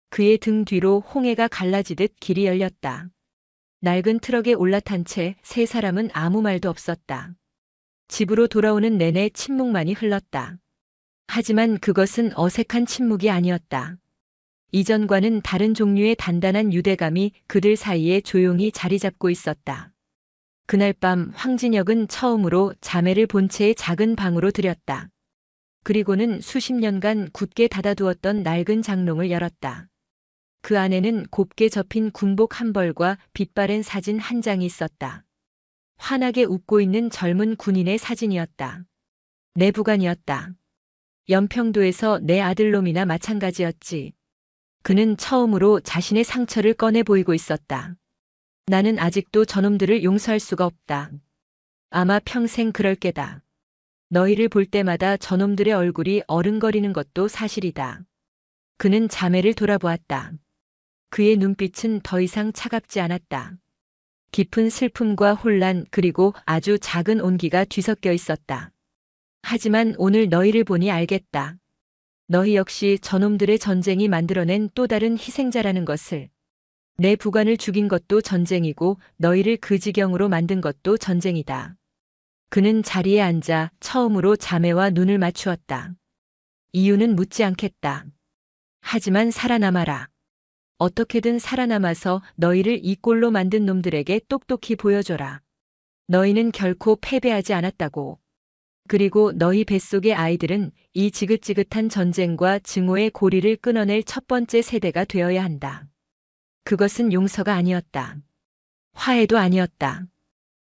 그의 등 뒤로 홍해가 갈라지듯 길이 열렸다. 낡은 트럭에 올라탄 채 세 사람은 아무 말도 없었다. 집으로 돌아오는 내내 침묵만이 흘렀다. 하지만 그것은 어색한 침묵이 아니었다. 이전과는 다른 종류의 단단한 유대감이 그들 사이에 조용히 자리 잡고 있었다. 그날 밤 황진혁은 처음으로 자매를 본체의 작은 방으로 들였다. 그리고는 수십 년간 굳게 닫아두었던 낡은 장롱을 열었다. 그 안에는 곱게 접힌 군복 한 벌과 빛바랜 사진 한 장이 있었다. 환하게 웃고 있는 젊은 군인의 사진이었다. 내 부관이었다. 연평도에서 내 아들놈이나 마찬가지였지. 그는 처음으로 자신의 상처를 꺼내 보이고 있었다. 나는 아직도 저놈들을 용서할 수가 없다. 아마 평생 그럴 게다. 너희를 볼 때마다 저놈들의 얼굴이 어른거리는 것도 사실이다. 그는 자매를 돌아보았다. 그의 눈빛은 더 이상 차갑지 않았다. 깊은 슬픔과 혼란 그리고 아주 작은 온기가 뒤섞여 있었다. 하지만 오늘 너희를 보니 알겠다. 너희 역시 저놈들의 전쟁이 만들어낸 또 다른 희생자라는 것을. 내 부관을 죽인 것도 전쟁이고 너희를 그 지경으로 만든 것도 전쟁이다. 그는 자리에 앉아 처음으로 자매와 눈을 맞추었다. 이유는 묻지 않겠다. 하지만 살아남아라. 어떻게든 살아남아서 너희를 이 꼴로 만든 놈들에게 똑똑히 보여줘라. 너희는 결코 패배하지 않았다고. 그리고 너희 뱃속의 아이들은 이 지긋지긋한 전쟁과 증오의 고리를 끊어낼 첫 번째 세대가 되어야 한다. 그것은 용서가 아니었다. 화해도 아니었다.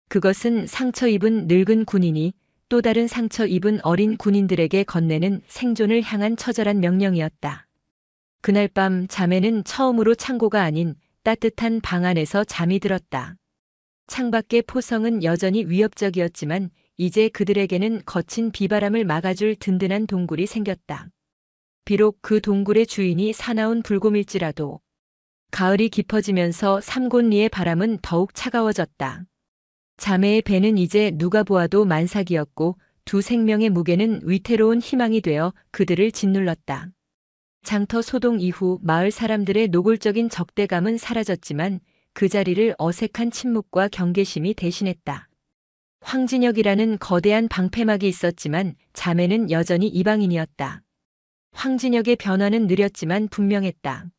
그것은 상처 입은 늙은 군인이 또 다른 상처 입은 어린 군인들에게 건네는 생존을 향한 처절한 명령이었다. 그날 밤 자매는 처음으로 창고가 아닌 따뜻한 방 안에서 잠이 들었다. 창밖의 포성은 여전히 위협적이었지만 이제 그들에게는 거친 비바람을 막아줄 든든한 동굴이 생겼다. 비록 그 동굴의 주인이 사나운 불곰일지라도 가을이 깊어지면서 삼곤리의 바람은 더욱 차가워졌다. 자매의 배는 이제 누가 보아도 만삭이었고 두 생명의 무게는 위태로운 희망이 되어 그들을 짓눌렀다. 장터 소동 이후 마을 사람들의 노골적인 적대감은 사라졌지만 그 자리를 어색한 침묵과 경계심이 대신했다. 황진혁이라는 거대한 방패막이 있었지만 자매는 여전히 이방인이었다. 황진혁의 변화는 느렸지만 분명했다.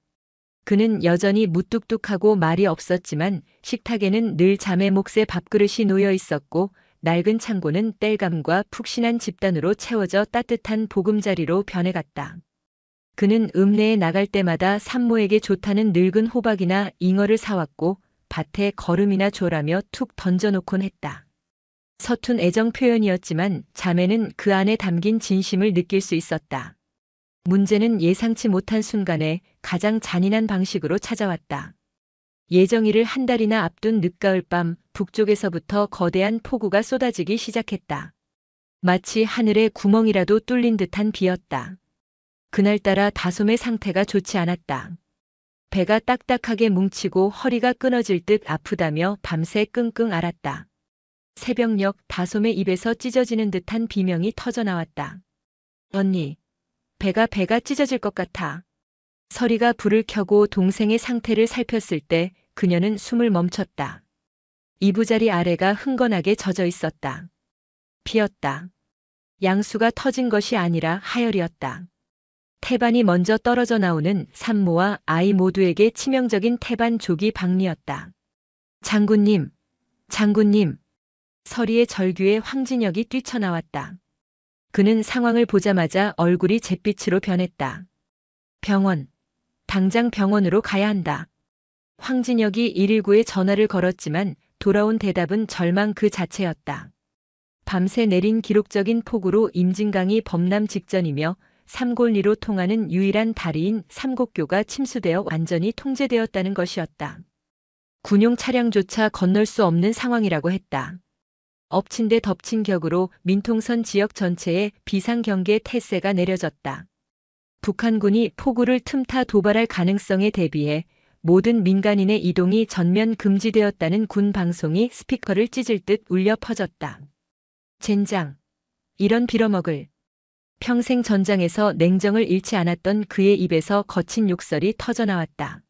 그는 여전히 무뚝뚝하고 말이 없었지만 식탁에는 늘 자매 몫의 밥그릇이 놓여 있었고 낡은 창고는 땔감과 푹신한 집단으로 채워져 따뜻한 보금자리로 변해갔다. 그는 읍내에 나갈 때마다 산모에게 좋다는 늙은 호박이나 잉어를 사왔고 밭에 거름이나 줘라며 툭 던져놓곤 했다. 서툰 애정 표현이었지만 자매는 그 안에 담긴 진심을 느낄 수 있었다. 문제는 예상치 못한 순간에 가장 잔인한 방식으로 찾아왔다. 예정일을 한 달이나 앞둔 늦가을 밤 북쪽에서부터 거대한 폭우가 쏟아지기 시작했다. 마치 하늘에 구멍이라도 뚫린 듯한 비였다. 그날따라 다솜의 상태가 좋지 않았다. 배가 딱딱하게 뭉치고 허리가 끊어질 듯 아프다며 밤새 끙끙 앓았다. 새벽녘 다솜의 입에서 찢어지는 듯한 비명이 터져나왔다. 언니, 배가 찢어질 것 같아. 서리가 불을 켜고 동생의 상태를 살폈을 때 그녀는 숨을 멈췄다. 이부자리 아래가 흥건하게 젖어 있었다. 피었다. 양수가 터진 것이 아니라 하열이었다. 태반이 먼저 떨어져 나오는 산모와 아이 모두에게 치명적인 태반 조기 박리였다. 장군님, 장군님. 서리의 절규에 황진혁이 뛰쳐나왔다. 그는 상황을 보자마자 얼굴이 잿빛으로 변했다. 병원. 당장 병원으로 가야 한다. 황진혁이 119에 전화를 걸었지만 돌아온 대답은 절망 그 자체였다. 밤새 내린 기록적인 폭우로 임진강이 범람 직전이며 삼골리로 통하는 유일한 다리인 삼곡교가 침수되어 완전히 통제되었다는 것이었다. 군용 차량조차 건널 수 없는 상황이라고 했다. 엎친 데 덮친 격으로 민통선 지역 전체에 비상경계 태세가 내려졌다. 북한군이 폭우를 틈타 도발할 가능성에 대비해 모든 민간인의 이동이 전면 금지되었다는 군 방송이 스피커를 찢을 듯 울려 퍼졌다. 젠장. 이런 빌어먹을. 평생 전장에서 냉정을 잃지 않았던 그의 입에서 거친 욕설이 터져나왔다.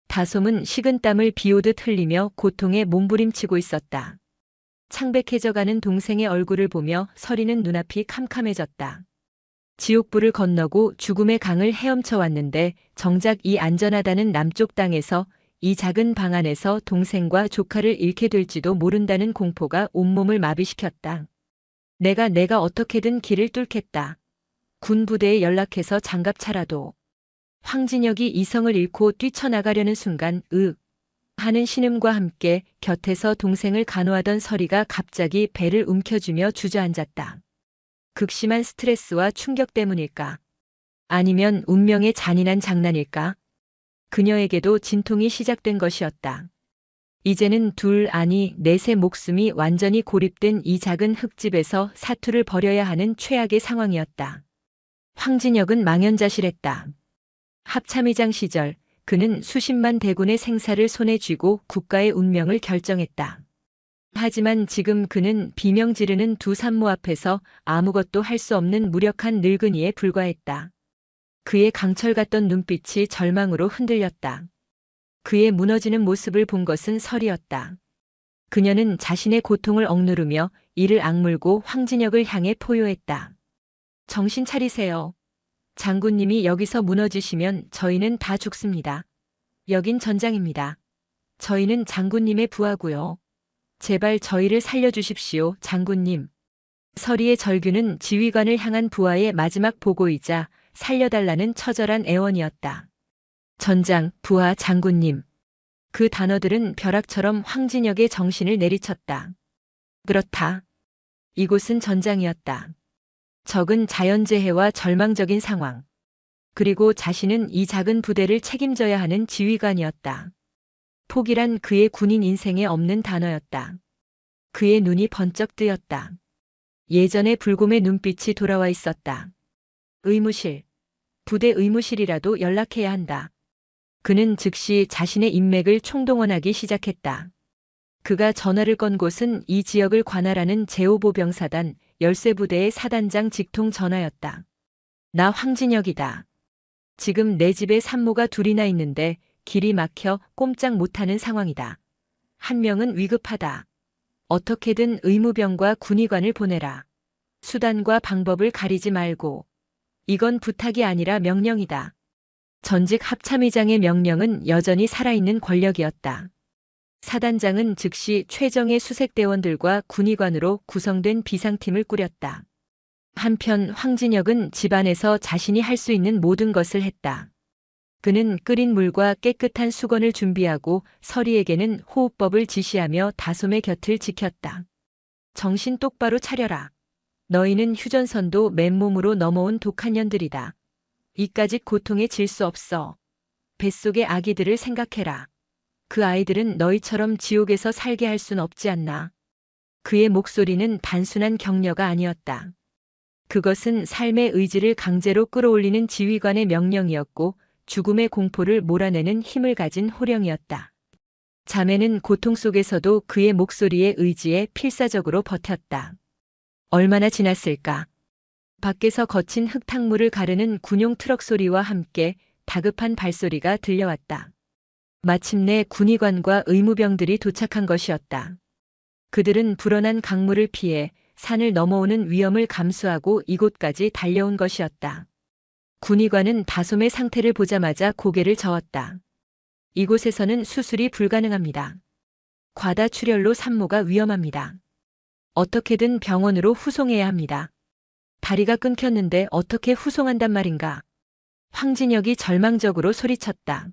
다솜은 식은땀을 비오듯 흘리며 고통에 몸부림치고 있었다. 창백해져가는 동생의 얼굴을 보며 서리는 눈앞이 캄캄해졌다. 지옥불을 건너고 죽음의 강을 헤엄쳐 왔는데 정작 이 안전하다는 남쪽 땅에서 이 작은 방 안에서 동생과 조카를 잃게 될지도 모른다는 공포가 온몸을 마비시켰다. 내가 어떻게든 길을 뚫겠다. 군 부대에 연락해서 장갑차라도. 황진혁이 이성을 잃고 뛰쳐나가려는 순간 하는 신음과 함께 곁에서 동생을 간호하던 서리가 갑자기 배를 움켜쥐며 주저앉았다. 극심한 스트레스와 충격 때문일까? 아니면 운명의 잔인한 장난일까? 그녀에게도 진통이 시작된 것이었다. 이제는 둘 아니 넷의 목숨이 완전히 고립된 이 작은 흙집에서 사투를 벌여야 하는 최악의 상황이었다. 황진혁은 망연자실했다. 합참의장 시절 그는 수십만 대군의 생사를 손에 쥐고 국가의 운명을 결정했다. 하지만 지금 그는 비명 지르는 두 산모 앞에서 아무것도 할 수 없는 무력한 늙은이에 불과했다. 그의 강철 같던 눈빛이 절망으로 흔들렸다. 그의 무너지는 모습을 본 것은 설이었다. 그녀는 자신의 고통을 억누르며 이를 악물고 황진혁을 향해 포효했다. 정신 차리세요. 장군님이 여기서 무너지시면 저희는 다 죽습니다. 여긴 전장입니다. 저희는 장군님의 부하고요. 제발 저희를 살려주십시오, 장군님. 서리의 절규는 지휘관을 향한 부하의 마지막 보고이자 살려달라는 처절한 애원이었다. 전장, 부하, 장군님. 그 단어들은 벼락처럼 황진혁의 정신을 내리쳤다. 그렇다. 이곳은 전장이었다. 적은 자연재해와 절망적인 상황. 그리고 자신은 이 작은 부대를 책임져야 하는 지휘관이었다. 포기란 그의 군인 인생에 없는 단어였다. 그의 눈이 번쩍 뜨였다. 예전의 불곰의 눈빛이 돌아와 있었다. 의무실. 부대 의무실이라도 연락해야 한다. 그는 즉시 자신의 인맥을 총동원하기 시작했다. 그가 전화를 건 곳은 이 지역을 관할하는 제5보병사단 열쇠부대의 사단장 직통 전화였다. 나 황진혁이다. 지금 내 집에 산모가 둘이나 있는데 길이 막혀 꼼짝 못하는 상황이다. 한 명은 위급하다. 어떻게든 의무병과 군의관을 보내라. 수단과 방법을 가리지 말고. 이건 부탁이 아니라 명령이다. 전직 합참의장의 명령은 여전히 살아있는 권력이었다. 사단장은 즉시 최정예 수색대원들과 군의관으로 구성된 비상팀을 꾸렸다. 한편 황진혁은 집안에서 자신이 할 수 있는 모든 것을 했다. 그는 끓인 물과 깨끗한 수건을 준비하고 서리에게는 호흡법을 지시하며 다솜의 곁을 지켰다. 정신 똑바로 차려라. 너희는 휴전선도 맨몸으로 넘어온 독한 년들이다. 이까짓 고통에 질 수 없어. 뱃속의 아기들을 생각해라. 그 아이들은 너희처럼 지옥에서 살게 할 순 없지 않나. 그의 목소리는 단순한 격려가 아니었다. 그것은 삶의 의지를 강제로 끌어올리는 지휘관의 명령이었고 죽음의 공포를 몰아내는 힘을 가진 호령이었다. 자매는 고통 속에서도 그의 목소리의 의지에 필사적으로 버텼다. 얼마나 지났을까? 밖에서 거친 흙탕물을 가르는 군용 트럭 소리와 함께 다급한 발소리가 들려왔다. 마침내 군의관과 의무병들이 도착한 것이었다. 그들은 불어난 강물을 피해 산을 넘어오는 위험을 감수하고 이곳까지 달려온 것이었다. 군의관은 다솜의 상태를 보자마자 고개를 저었다. 이곳에서는 수술이 불가능합니다. 과다출혈로 산모가 위험합니다. 어떻게든 병원으로 후송해야 합니다. 다리가 끊겼는데 어떻게 후송한단 말인가? 황진혁이 절망적으로 소리쳤다.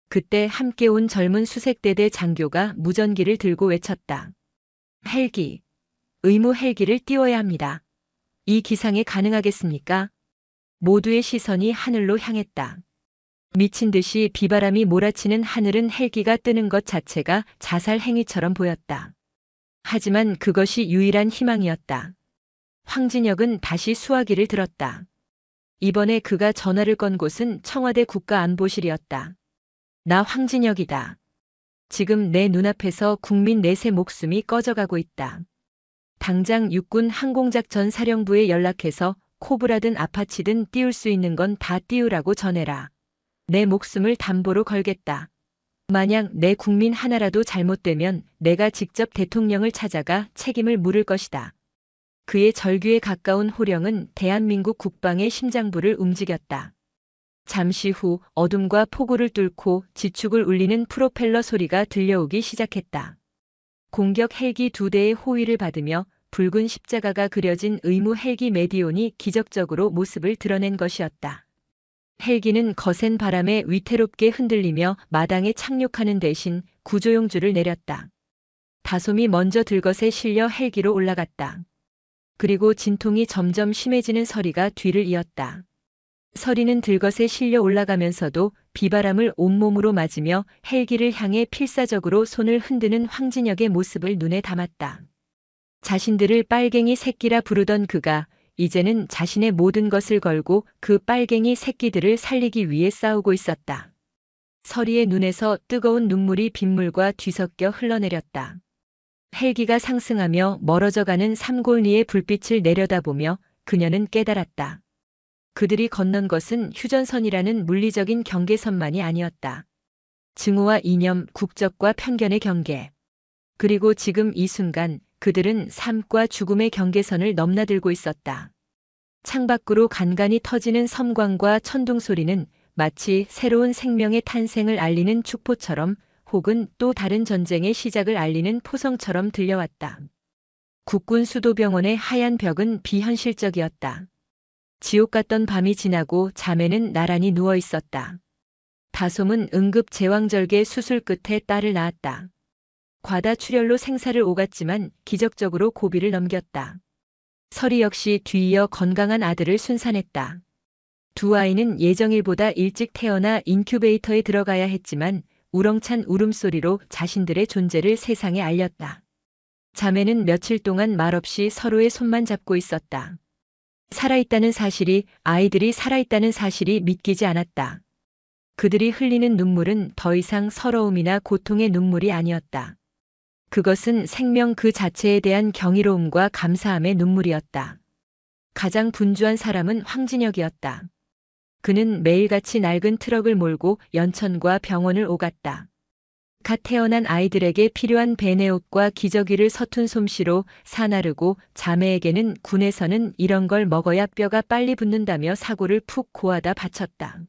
그때 함께 온 젊은 수색대대 장교가 무전기를 들고 외쳤다. 헬기, 의무 헬기를 띄워야 합니다. 이 기상에 가능하겠습니까? 모두의 시선이 하늘로 향했다. 미친 듯이 비바람이 몰아치는 하늘은 헬기가 뜨는 것 자체가 자살 행위처럼 보였다. 하지만 그것이 유일한 희망이었다. 황진혁은 다시 수화기를 들었다. 이번에 그가 전화를 건 곳은 청와대 국가안보실이었다. 나 황진혁이다. 지금 내 눈앞에서 국민 넷의 목숨이 꺼져가고 있다. 당장 육군 항공작전 사령부에 연락해서 코브라든 아파치든 띄울 수 있는 건 다 띄우라고 전해라. 내 목숨을 담보로 걸겠다. 만약 내 국민 하나라도 잘못되면 내가 직접 대통령을 찾아가 책임을 물을 것이다. 그의 절규에 가까운 호령은 대한민국 국방의 심장부를 움직였다. 잠시 후 어둠과 폭우를 뚫고 지축을 울리는 프로펠러 소리가 들려오기 시작했다. 공격 헬기 2대의 호위를 받으며 붉은 십자가가 그려진 의무 헬기 메디온이 기적적으로 모습을 드러낸 것이었다. 헬기는 거센 바람에 위태롭게 흔들리며 마당에 착륙하는 대신 구조용줄을 내렸다. 다솜이 먼저 들것에 실려 헬기로 올라갔다. 그리고 진통이 점점 심해지는 서리가 뒤를 이었다. 서리는 들것에 실려 올라가면서도 비바람을 온몸으로 맞으며 헬기를 향해 필사적으로 손을 흔드는 황진혁의 모습을 눈에 담았다. 자신들을 빨갱이 새끼라 부르던 그가 이제는 자신의 모든 것을 걸고 그 빨갱이 새끼들을 살리기 위해 싸우고 있었다. 서리의 눈에서 뜨거운 눈물이 빗물과 뒤섞여 흘러내렸다. 헬기가 상승하며 멀어져가는 삼골리의 불빛을 내려다보며 그녀는 깨달았다. 그들이 건넌 것은 휴전선이라는 물리적인 경계선만이 아니었다. 증오와 이념, 국적과 편견의 경계. 그리고 지금 이 순간 그들은 삶과 죽음의 경계선을 넘나들고 있었다. 창밖으로 간간히 터지는 섬광과 천둥 소리는 마치 새로운 생명의 탄생을 알리는 축포처럼 혹은 또 다른 전쟁의 시작을 알리는 포성처럼 들려왔다. 국군 수도병원의 하얀 벽은 비현실적이었다. 지옥 같던 밤이 지나고 자매는 나란히 누워 있었다. 다솜은 응급 제왕절개 수술 끝에 딸을 낳았다. 과다출혈로 생사를 오갔지만 기적적으로 고비를 넘겼다. 서리 역시 뒤이어 건강한 아들을 순산했다. 두 아이는 예정일보다 일찍 태어나 인큐베이터에 들어가야 했지만 우렁찬 울음소리로 자신들의 존재를 세상에 알렸다. 자매는 며칠 동안 말없이 서로의 손만 잡고 있었다. 살아있다는 사실이, 아이들이 살아있다는 사실이 믿기지 않았다. 그들이 흘리는 눈물은 더 이상 서러움이나 고통의 눈물이 아니었다. 그것은 생명 그 자체에 대한 경이로움과 감사함의 눈물이었다. 가장 분주한 사람은 황진혁이었다. 그는 매일같이 낡은 트럭을 몰고 연천과 병원을 오갔다. 갓 태어난 아이들에게 필요한 베네옷과 기저귀를 서툰 솜씨로 사나르고 자매에게는 군에서는 이런 걸 먹어야 뼈가 빨리 붙는다며 사고를 푹 고아다 바쳤다.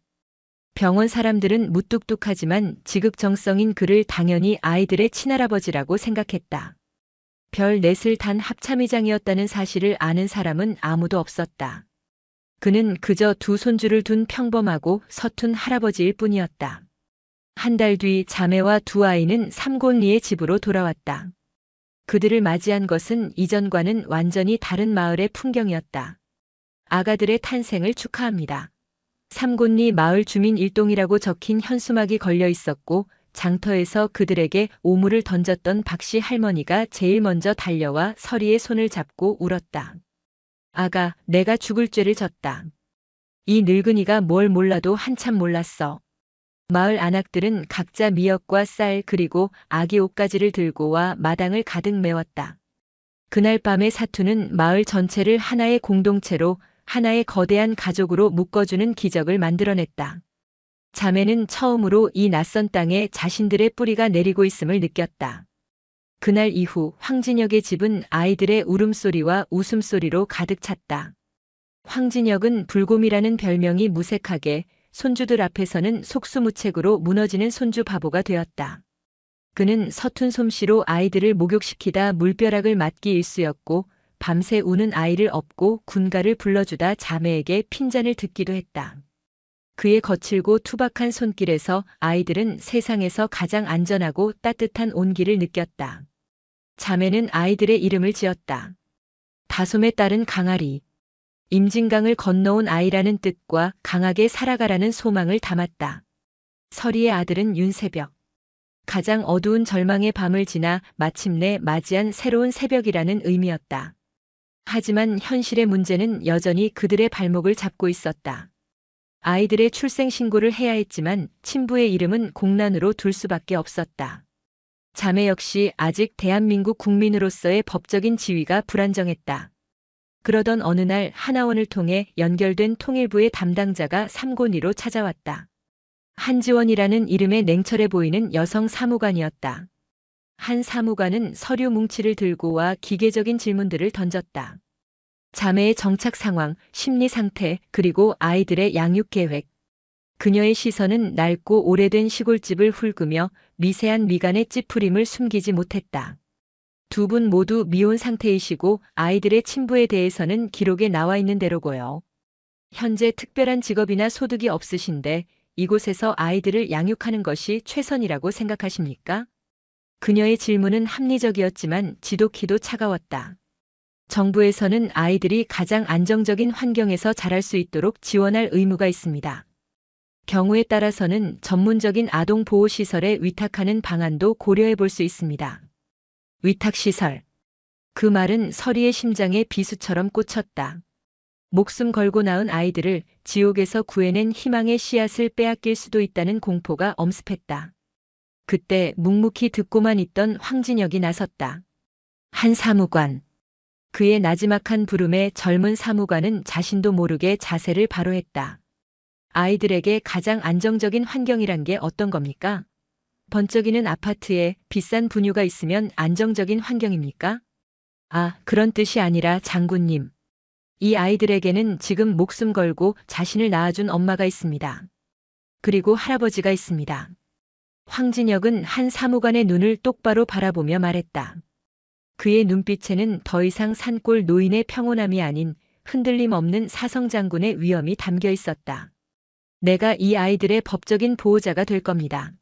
병원 사람들은 무뚝뚝하지만 지극정성인 그를 당연히 아이들의 친할아버지라고 생각했다. 별 넷을 단 합참의장이었다는 사실을 아는 사람은 아무도 없었다. 그는 그저 두 손주를 둔 평범하고 서툰 할아버지일 뿐이었다. 한 달 뒤 자매와 두 아이는 삼곤리의 집으로 돌아왔다. 그들을 맞이한 것은 이전과는 완전히 다른 마을의 풍경이었다. 아가들의 탄생을 축하합니다. 삼곤리 마을 주민 일동이라고 적힌 현수막이 걸려 있었고 장터에서 그들에게 오물을 던졌던 박씨 할머니가 제일 먼저 달려와 서리의 손을 잡고 울었다. 아가, 내가 죽을 죄를 졌다. 이 늙은이가 뭘 몰라도 한참 몰랐어. 마을 안악들은 각자 미역과 쌀 그리고 아기 옷가지를 들고 와 마당을 가득 메웠다. 그날 밤의 사투는 마을 전체를 하나의 공동체로 하나의 거대한 가족으로 묶어주는 기적을 만들어냈다. 자매는 처음으로 이 낯선 땅에 자신들의 뿌리가 내리고 있음을 느꼈다. 그날 이후 황진혁의 집은 아이들의 울음소리와 웃음소리로 가득 찼다. 황진혁은 불곰이라는 별명이 무색하게 손주들 앞에서는 속수무책으로 무너지는 손주 바보가 되었다. 그는 서툰 솜씨로 아이들을 목욕시키다 물벼락을 맞기 일쑤였고 밤새 우는 아이를 업고 군가를 불러주다 자매에게 핀잔을 듣기도 했다. 그의 거칠고 투박한 손길에서 아이들은 세상에서 가장 안전하고 따뜻한 온기를 느꼈다. 자매는 아이들의 이름을 지었다. 다솜의 딸은 강아리. 임진강을 건너온 아이라는 뜻과 강하게 살아가라는 소망을 담았다. 서리의 아들은 윤새벽. 가장 어두운 절망의 밤을 지나 마침내 맞이한 새로운 새벽이라는 의미였다. 하지만 현실의 문제는 여전히 그들의 발목을 잡고 있었다. 아이들의 출생 신고를 해야 했지만 친부의 이름은 공란으로 둘 수밖에 없었다. 자매 역시 아직 대한민국 국민으로서의 법적인 지위가 불안정했다. 그러던 어느 날 하나원을 통해 연결된 통일부의 담당자가 삼곤이로 찾아왔다. 한지원이라는 이름의 냉철해 보이는 여성 사무관이었다. 한 사무관은 서류 뭉치를 들고 와 기계적인 질문들을 던졌다. 자매의 정착 상황, 심리 상태, 그리고 아이들의 양육 계획. 그녀의 시선은 낡고 오래된 시골집을 훑으며 미세한 미간의 찌푸림을 숨기지 못했다. 두 분 모두 미혼 상태이시고 아이들의 친부에 대해서는 기록에 나와 있는 대로고요. 현재 특별한 직업이나 소득이 없으신데 이곳에서 아이들을 양육하는 것이 최선이라고 생각하십니까? 그녀의 질문은 합리적이었지만 지독히도 차가웠다. 정부에서는 아이들이 가장 안정적인 환경에서 자랄 수 있도록 지원할 의무가 있습니다. 경우에 따라서는 전문적인 아동보호시설에 위탁하는 방안도 고려해 볼 수 있습니다. 위탁시설. 그 말은 서리의 심장에 비수처럼 꽂혔다. 목숨 걸고 낳은 아이들을 지옥에서 구해낸 희망의 씨앗을 빼앗길 수도 있다는 공포가 엄습했다. 그때 묵묵히 듣고만 있던 황진혁이 나섰다. 한 사무관. 그의 나지막한 부름에 젊은 사무관은 자신도 모르게 자세를 바로 했다. 아이들에게 가장 안정적인 환경이란 게 어떤 겁니까? 번쩍이는 아파트에 비싼 분유가 있으면 안정적인 환경입니까? 아, 그런 뜻이 아니라 장군님. 이 아이들에게는 지금 목숨 걸고 자신을 낳아준 엄마가 있습니다. 그리고 할아버지가 있습니다. 황진혁은 한 사무관의 눈을 똑바로 바라보며 말했다. 그의 눈빛에는 더 이상 산골 노인의 평온함이 아닌 흔들림 없는 사성장군의 위엄이 담겨 있었다. 내가 이 아이들의 법적인 보호자가 될 겁니다.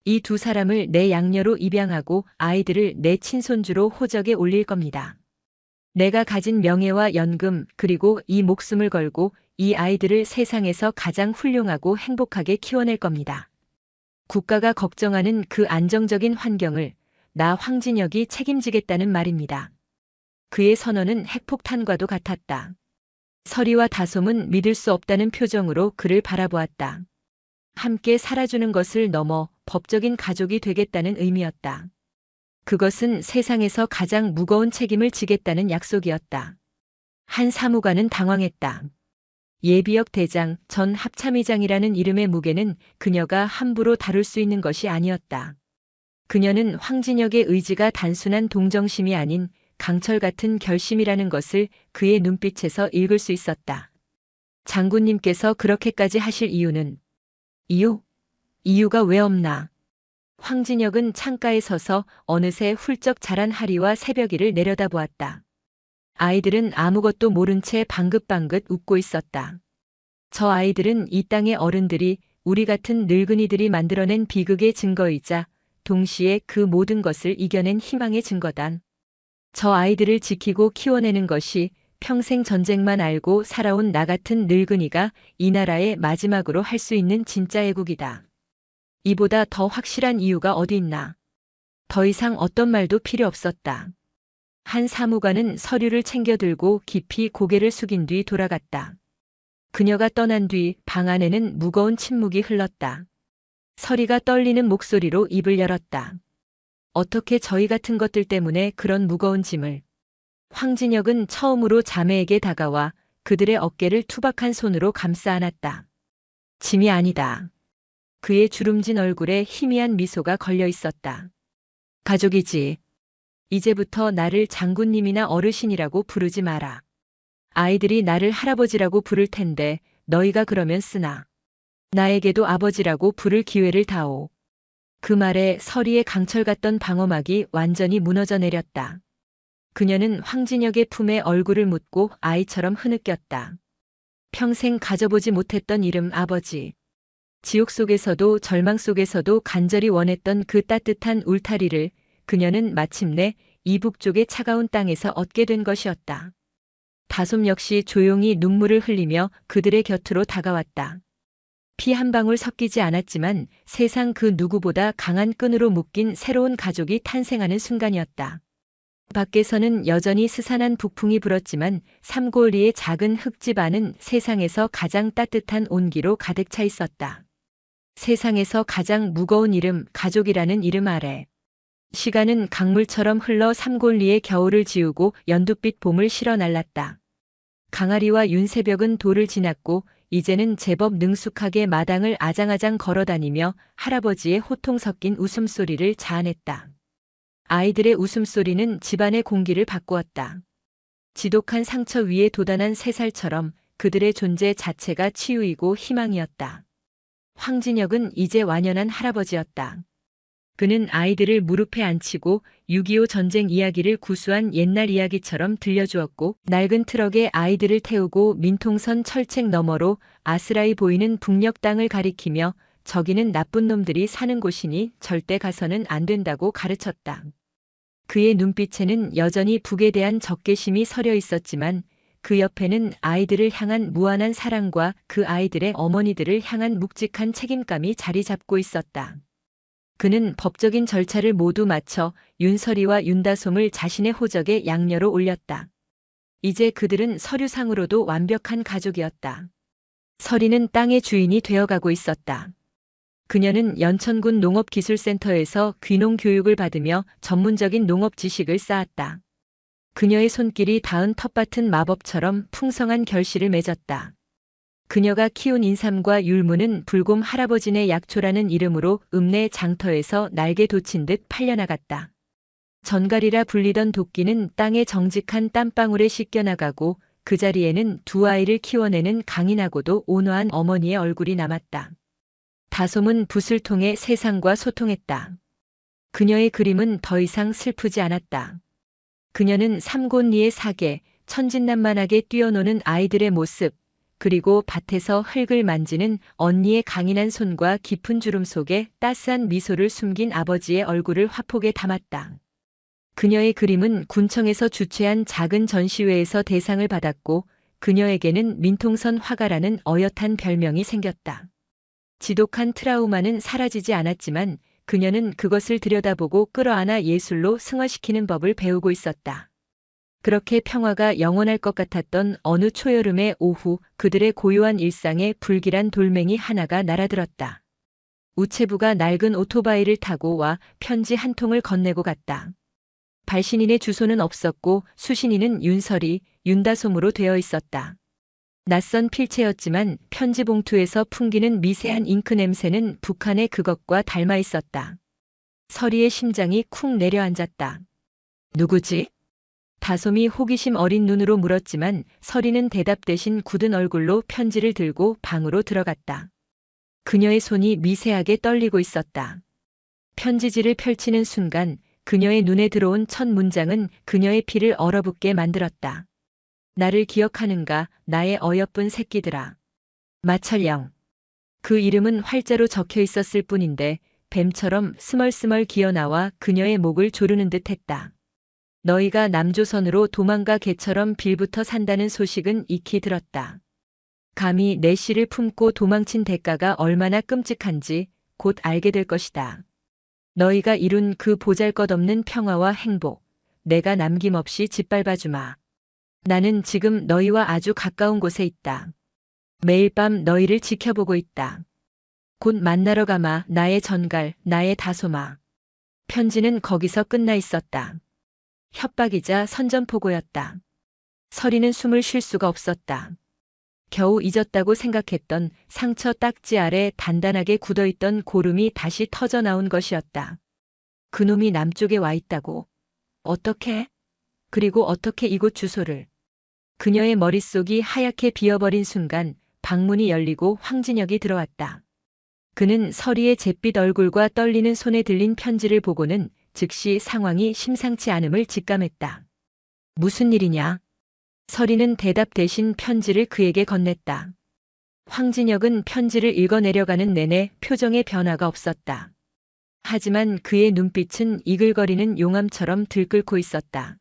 이 두 사람을 내 양녀로 입양하고 아이들을 내 친손주로 호적에 올릴 겁니다. 내가 가진 명예와 연금 그리고 이 목숨을 걸고 이 아이들을 세상에서 가장 훌륭하고 행복하게 키워낼 겁니다. 국가가 걱정하는 그 안정적인 환경을 나 황진혁이 책임지겠다는 말입니다. 그의 선언은 핵폭탄과도 같았다. 서리와 다솜은 믿을 수 없다는 표정으로 그를 바라보았다. 함께 살아주는 것을 넘어 법적인 가족이 되겠다는 의미였다. 그것은 세상에서 가장 무거운 책임을 지겠다는 약속이었다. 한 사무관은 당황했다. 예비역 대장, 전 합참의장이라는 이름의 무게는 그녀가 함부로 다룰 수 있는 것이 아니었다. 그녀는 황진혁의 의지가 단순한 동정심이 아닌 강철 같은 결심이라는 것을 그의 눈빛에서 읽을 수 있었다. 장군님께서 그렇게까지 하실 이유는? 이유가 왜 없나? 황진혁은 창가에 서서 어느새 훌쩍 자란 하리와 새벽이를 내려다보았다. 아이들은 아무것도 모른 채 방긋방긋 웃고 있었다. 저 아이들은 이 땅의 어른들이 우리 같은 늙은이들이 만들어낸 비극의 증거이자 동시에 그 모든 것을 이겨낸 희망의 증거다. 저 아이들을 지키고 키워내는 것이 평생 전쟁만 알고 살아온 나 같은 늙은이가 이 나라의 마지막으로 할 수 있는 진짜 애국이다. 이보다 더 확실한 이유가 어디 있나. 더 이상 어떤 말도 필요 없었다. 한 사무관은 서류를 챙겨 들고 깊이 고개를 숙인 뒤 돌아갔다. 그녀가 떠난 뒤 방 안에는 무거운 침묵이 흘렀다. 서리가 떨리는 목소리로 입을 열었다. 어떻게 저희 같은 것들 때문에 그런 무거운 짐을. 황진혁은 처음으로 자매에게 다가와 그들의 어깨를 투박한 손으로 감싸 안았다. 짐이 아니다. 그의 주름진 얼굴에 희미한 미소가 걸려 있었다. 가족이지. 이제부터 나를 장군님이나 어르신이라고 부르지 마라. 아이들이 나를 할아버지라고 부를 텐데 너희가 그러면 쓰나. 나에게도 아버지라고 부를 기회를 다오. 그 말에 서리의 강철 같던 방어막이 완전히 무너져 내렸다. 그녀는 황진혁의 품에 얼굴을 묻고 아이처럼 흐느꼈다. 평생 가져보지 못했던 이름 아버지. 지옥 속에서도 절망 속에서도 간절히 원했던 그 따뜻한 울타리를 그녀는 마침내 이북 쪽의 차가운 땅에서 얻게 된 것이었다. 다솜 역시 조용히 눈물을 흘리며 그들의 곁으로 다가왔다. 피 한 방울 섞이지 않았지만 세상 그 누구보다 강한 끈으로 묶인 새로운 가족이 탄생하는 순간이었다. 밖에서는 여전히 스산한 북풍이 불었지만 삼고리의 작은 흙집 안은 세상에서 가장 따뜻한 온기로 가득 차 있었다. 세상에서 가장 무거운 이름, 가족이라는 이름 아래. 시간은 강물처럼 흘러 삼골리의 겨울을 지우고 연두빛 봄을 실어 날랐다. 강아리와 윤새벽은 돌을 지났고 이제는 제법 능숙하게 마당을 아장아장 걸어다니며 할아버지의 호통 섞인 웃음소리를 자아냈다. 아이들의 웃음소리는 집안의 공기를 바꾸었다. 지독한 상처 위에 돋아난 새살처럼 그들의 존재 자체가 치유이고 희망이었다. 황진혁은 이제 완연한 할아버지였다. 그는 아이들을 무릎에 앉히고 6.25 전쟁 이야기를 구수한 옛날 이야기처럼 들려주었고 낡은 트럭에 아이들을 태우고 민통선 철책 너머로 아스라이 보이는 북녘 땅을 가리키며 저기는 나쁜 놈들이 사는 곳이니 절대 가서는 안 된다고 가르쳤다. 그의 눈빛에는 여전히 북에 대한 적개심이 서려 있었지만 그 옆에는 아이들을 향한 무한한 사랑과 그 아이들의 어머니들을 향한 묵직한 책임감이 자리 잡고 있었다. 그는 법적인 절차를 모두 마쳐 윤설이와 윤다솜을 자신의 호적에 양녀로 올렸다. 이제 그들은 서류상으로도 완벽한 가족이었다. 설이는 땅의 주인이 되어가고 있었다. 그녀는 연천군 농업기술센터에서 귀농 교육을 받으며 전문적인 농업 지식을 쌓았다. 그녀의 손길이 닿은 텃밭은 마법처럼 풍성한 결실을 맺었다. 그녀가 키운 인삼과 율무는 불곰 할아버지네 약초라는 이름으로 읍내 장터에서 날개 돋친 듯 팔려나갔다. 전갈이라 불리던 도끼는 땅에 정직한 땀방울에 씻겨나가고 그 자리에는 두 아이를 키워내는 강인하고도 온화한 어머니의 얼굴이 남았다. 다솜은 붓을 통해 세상과 소통했다. 그녀의 그림은 더 이상 슬프지 않았다. 그녀는 삼곤리의 사계, 천진난만하게 뛰어노는 아이들의 모습, 그리고 밭에서 흙을 만지는 언니의 강인한 손과 깊은 주름 속에 따스한 미소를 숨긴 아버지의 얼굴을 화폭에 담았다. 그녀의 그림은 군청에서 주최한 작은 전시회에서 대상을 받았고 그녀에게는 민통선 화가라는 어엿한 별명이 생겼다. 지독한 트라우마는 사라지지 않았지만 그녀는 그것을 들여다보고 끌어안아 예술로 승화시키는 법을 배우고 있었다. 그렇게 평화가 영원할 것 같았던 어느 초여름의 오후 그들의 고요한 일상에 불길한 돌멩이 하나가 날아들었다. 우체부가 낡은 오토바이를 타고 와 편지 한 통을 건네고 갔다. 발신인의 주소는 없었고 수신인은 윤설이, 윤다솜으로 되어 있었다. 낯선 필체였지만 편지 봉투에서 풍기는 미세한 잉크 냄새는 북한의 그것과 닮아 있었다. 설이의 심장이 쿵 내려앉았다. 누구지? 다솜이 호기심 어린 눈으로 물었지만 설이는 대답 대신 굳은 얼굴로 편지를 들고 방으로 들어갔다. 그녀의 손이 미세하게 떨리고 있었다. 편지지를 펼치는 순간 그녀의 눈에 들어온 첫 문장은 그녀의 피를 얼어붙게 만들었다. 나를 기억하는가, 나의 어여쁜 새끼들아. 마철영. 그 이름은 활자로 적혀 있었을 뿐인데 뱀처럼 스멀스멀 기어나와 그녀의 목을 조르는 듯 했다. 너희가 남조선으로 도망가 개처럼 빌붙어 산다는 소식은 익히 들었다. 감히 내 씨를 품고 도망친 대가가 얼마나 끔찍한지 곧 알게 될 것이다. 너희가 이룬 그 보잘것없는 평화와 행복, 내가 남김없이 짓밟아주마. 나는 지금 너희와 아주 가까운 곳에 있다. 매일 밤 너희를 지켜보고 있다. 곧 만나러 가마, 나의 전갈, 나의 다솜아. 편지는 거기서 끝나 있었다. 협박이자 선전포고였다. 설이는 숨을 쉴 수가 없었다. 겨우 잊었다고 생각했던 상처 딱지 아래 단단하게 굳어있던 고름이 다시 터져 나온 것이었다. 그놈이 남쪽에 와 있다고. 어떻게? 그리고 어떻게 이곳 주소를? 그녀의 머릿속이 하얗게 비어버린 순간 방문이 열리고 황진혁이 들어왔다. 그는 서리의 잿빛 얼굴과 떨리는 손에 들린 편지를 보고는 즉시 상황이 심상치 않음을 직감했다. 무슨 일이냐? 서리는 대답 대신 편지를 그에게 건넸다. 황진혁은 편지를 읽어내려가는 내내 표정에 변화가 없었다. 하지만 그의 눈빛은 이글거리는 용암처럼 들끓고 있었다.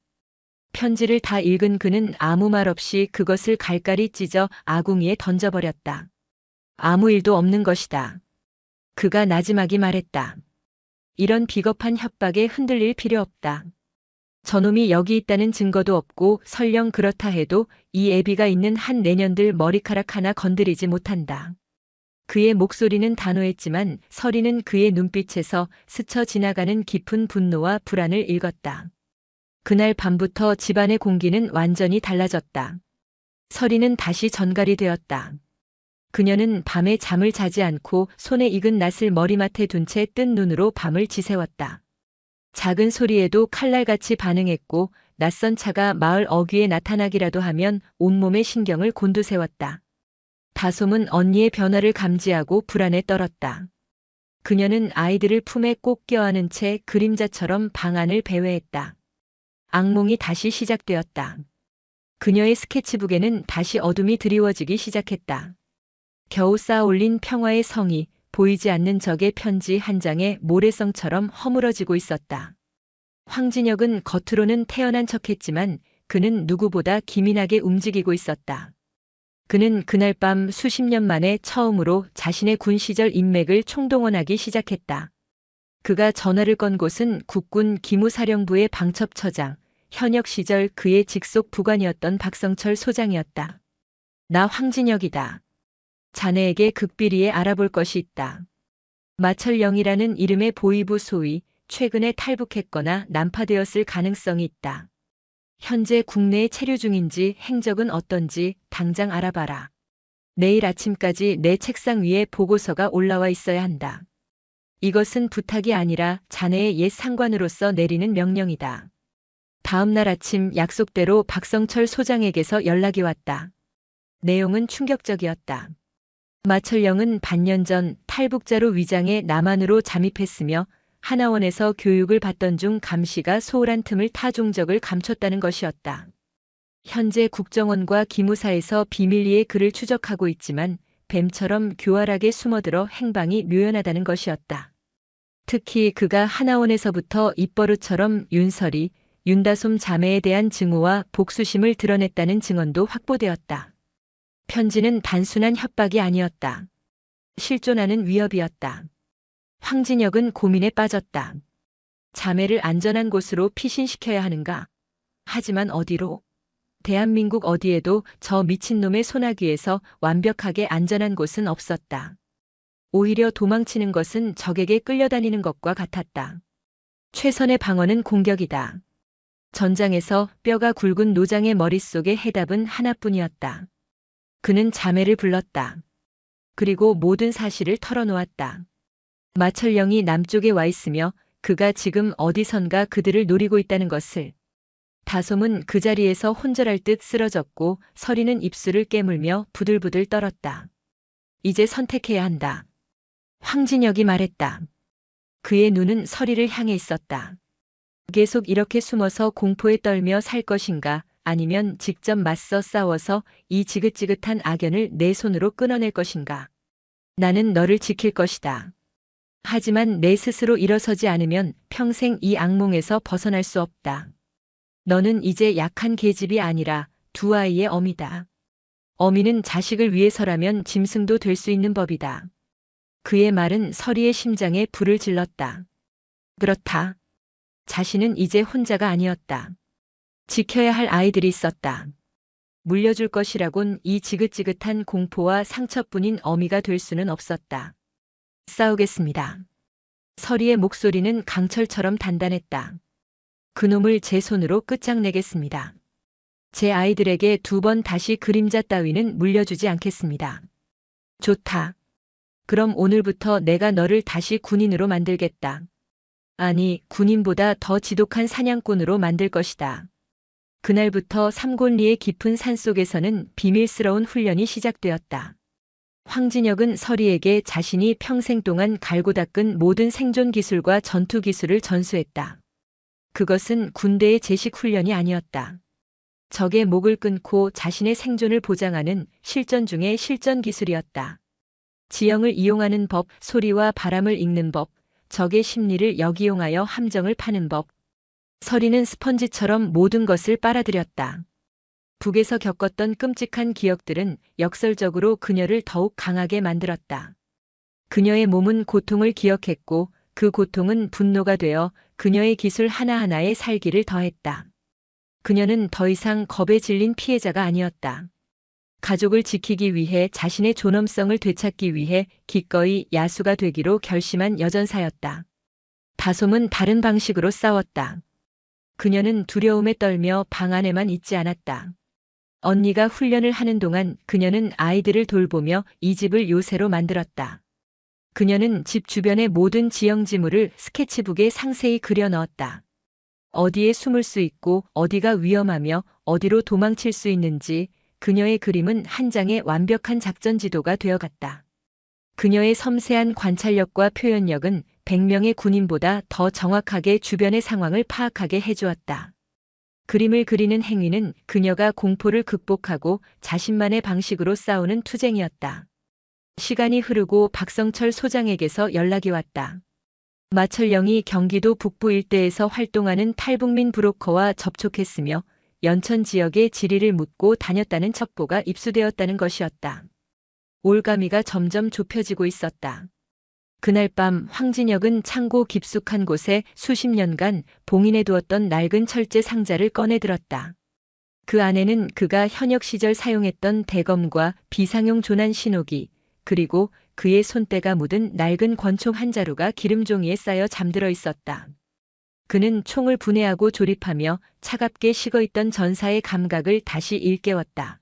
편지를 다 읽은 그는 아무 말 없이 그것을 갈갈이 찢어 아궁이에 던져버렸다. 아무 일도 없는 것이다. 그가 나지막이 말했다. 이런 비겁한 협박에 흔들릴 필요 없다. 저놈이 여기 있다는 증거도 없고 설령 그렇다 해도 이 애비가 있는 한 내년들 머리카락 하나 건드리지 못한다. 그의 목소리는 단호했지만 서리는 그의 눈빛에서 스쳐 지나가는 깊은 분노와 불안을 읽었다. 그날 밤부터 집안의 공기는 완전히 달라졌다. 서리는 다시 전갈이 되었다. 그녀는 밤에 잠을 자지 않고 손에 익은 낫을 머리맡에 둔 채 뜬 눈으로 밤을 지새웠다. 작은 소리에도 칼날같이 반응했고 낯선 차가 마을 어귀에 나타나기라도 하면 온몸의 신경을 곤두세웠다. 다솜은 언니의 변화를 감지하고 불안에 떨었다. 그녀는 아이들을 품에 꼭 껴안은 채 그림자처럼 방 안을 배회했다. 악몽이 다시 시작되었다. 그녀의 스케치북에는 다시 어둠이 드리워지기 시작했다. 겨우 쌓아 올린 평화의 성이 보이지 않는 적의 편지 한 장에 모래성처럼 허물어지고 있었다. 황진혁은 겉으로는 태연한 척했지만 그는 누구보다 기민하게 움직이고 있었다. 그는 그날 밤 수십 년 만에 처음으로 자신의 군 시절 인맥을 총동원하기 시작했다. 그가 전화를 건 곳은 국군 기무사령부의 방첩처장, 현역 시절 그의 직속 부관이었던 박성철 소장이었다. 나 황진혁이다. 자네에게 극비리에 알아볼 것이 있다. 마철영이라는 이름의 보위부 소위 최근에 탈북했거나 난파되었을 가능성이 있다. 현재 국내에 체류 중인지 행적은 어떤지 당장 알아봐라. 내일 아침까지 내 책상 위에 보고서가 올라와 있어야 한다. 이것은 부탁이 아니라 자네의 옛 상관으로서 내리는 명령이다. 다음 날 아침 약속대로 박성철 소장에게서 연락이 왔다. 내용은 충격적이었다. 마철영은 반년 전 탈북자로 위장해 남한으로 잠입했으며 하나원에서 교육을 받던 중 감시가 소홀한 틈을 타 종적을 감췄다는 것이었다. 현재 국정원과 기무사에서 비밀리에 그를 추적하고 있지만 뱀처럼 교활하게 숨어들어 행방이 묘연하다는 것이었다. 특히 그가 하나원에서부터 입버릇처럼 윤설이, 윤다솜 자매에 대한 증오와 복수심을 드러냈다는 증언도 확보되었다. 편지는 단순한 협박이 아니었다. 실존하는 위협이었다. 황진혁은 고민에 빠졌다. 자매를 안전한 곳으로 피신시켜야 하는가? 하지만 어디로? 대한민국 어디에도 저 미친놈의 소나기에서 완벽하게 안전한 곳은 없었다. 오히려 도망치는 것은 적에게 끌려다니는 것과 같았다. 최선의 방어는 공격이다. 전장에서 뼈가 굵은 노장의 머릿속에 해답은 하나뿐이었다. 그는 자매를 불렀다. 그리고 모든 사실을 털어놓았다. 마철영이 남쪽에 와 있으며 그가 지금 어디선가 그들을 노리고 있다는 것을. 다솜은 그 자리에서 혼절할 듯 쓰러졌고 서리는 입술을 깨물며 부들부들 떨었다. 이제 선택해야 한다. 황진혁이 말했다. 그의 눈은 서리를 향해 있었다. 계속 이렇게 숨어서 공포에 떨며 살 것인가? 아니면 직접 맞서 싸워서 이 지긋지긋한 악연을 내 손으로 끊어낼 것인가? 나는 너를 지킬 것이다. 하지만 내 스스로 일어서지 않으면 평생 이 악몽에서 벗어날 수 없다. 너는 이제 약한 계집이 아니라 두 아이의 어미다. 어미는 자식을 위해서라면 짐승도 될 수 있는 법이다. 그의 말은 서리의 심장에 불을 질렀다. 그렇다. 자신은 이제 혼자가 아니었다. 지켜야 할 아이들이 있었다. 물려줄 것이라곤 이 지긋지긋한 공포와 상처뿐인 어미가 될 수는 없었다. 싸우겠습니다. 서리의 목소리는 강철처럼 단단했다. 그놈을 제 손으로 끝장내겠습니다. 제 아이들에게 2번 다시 그림자 따위는 물려주지 않겠습니다. 좋다. 그럼 오늘부터 내가 너를 다시 군인으로 만들겠다. 아니, 군인보다 더 지독한 사냥꾼으로 만들 것이다. 그날부터 삼곤리의 깊은 산속에서는 비밀스러운 훈련이 시작되었다. 황진혁은 서리에게 자신이 평생 동안 갈고 닦은 모든 생존 기술과 전투 기술을 전수했다. 그것은 군대의 제식 훈련이 아니었다. 적의 목을 끊고 자신의 생존을 보장하는 실전 중의 실전 기술이었다. 지형을 이용하는 법, 소리와 바람을 읽는 법, 적의 심리를 역이용하여 함정을 파는 법. 서리는 스펀지처럼 모든 것을 빨아들였다. 북에서 겪었던 끔찍한 기억들은 역설적으로 그녀를 더욱 강하게 만들었다. 그녀의 몸은 고통을 기억했고 그 고통은 분노가 되어 그녀의 기술 하나하나에 살기를 더했다. 그녀는 더 이상 겁에 질린 피해자가 아니었다. 가족을 지키기 위해 자신의 존엄성을 되찾기 위해 기꺼이 야수가 되기로 결심한 여전사였다. 다솜은 다른 방식으로 싸웠다. 그녀는 두려움에 떨며 방 안에만 있지 않았다. 언니가 훈련을 하는 동안 그녀는 아이들을 돌보며 이 집을 요새로 만들었다. 그녀는 집 주변의 모든 지형 지물을 스케치북에 상세히 그려 넣었다. 어디에 숨을 수 있고 어디가 위험하며 어디로 도망칠 수 있는지 그녀의 그림은 한 장의 완벽한 작전 지도가 되어갔다. 그녀의 섬세한 관찰력과 표현력은 100명의 군인보다 더 정확하게 주변의 상황을 파악하게 해주었다. 그림을 그리는 행위는 그녀가 공포를 극복하고 자신만의 방식으로 싸우는 투쟁이었다. 시간이 흐르고 박성철 소장에게서 연락이 왔다. 마철영이 경기도 북부 일대에서 활동하는 탈북민 브로커와 접촉했으며 연천 지역의 지리를 묻고 다녔다는 첩보가 입수되었다는 것이었다. 올가미가 점점 좁혀지고 있었다. 그날 밤 황진혁은 창고 깊숙한 곳에 수십 년간 봉인해 두었던 낡은 철제 상자를 꺼내 들었다. 그 안에는 그가 현역 시절 사용했던 대검과 비상용 조난 신호기, 그리고 그의 손때가 묻은 낡은 권총 한 자루가 기름종이에 쌓여 잠들어 있었다. 그는 총을 분해하고 조립하며 차갑게 식어있던 전사의 감각을 다시 일깨웠다.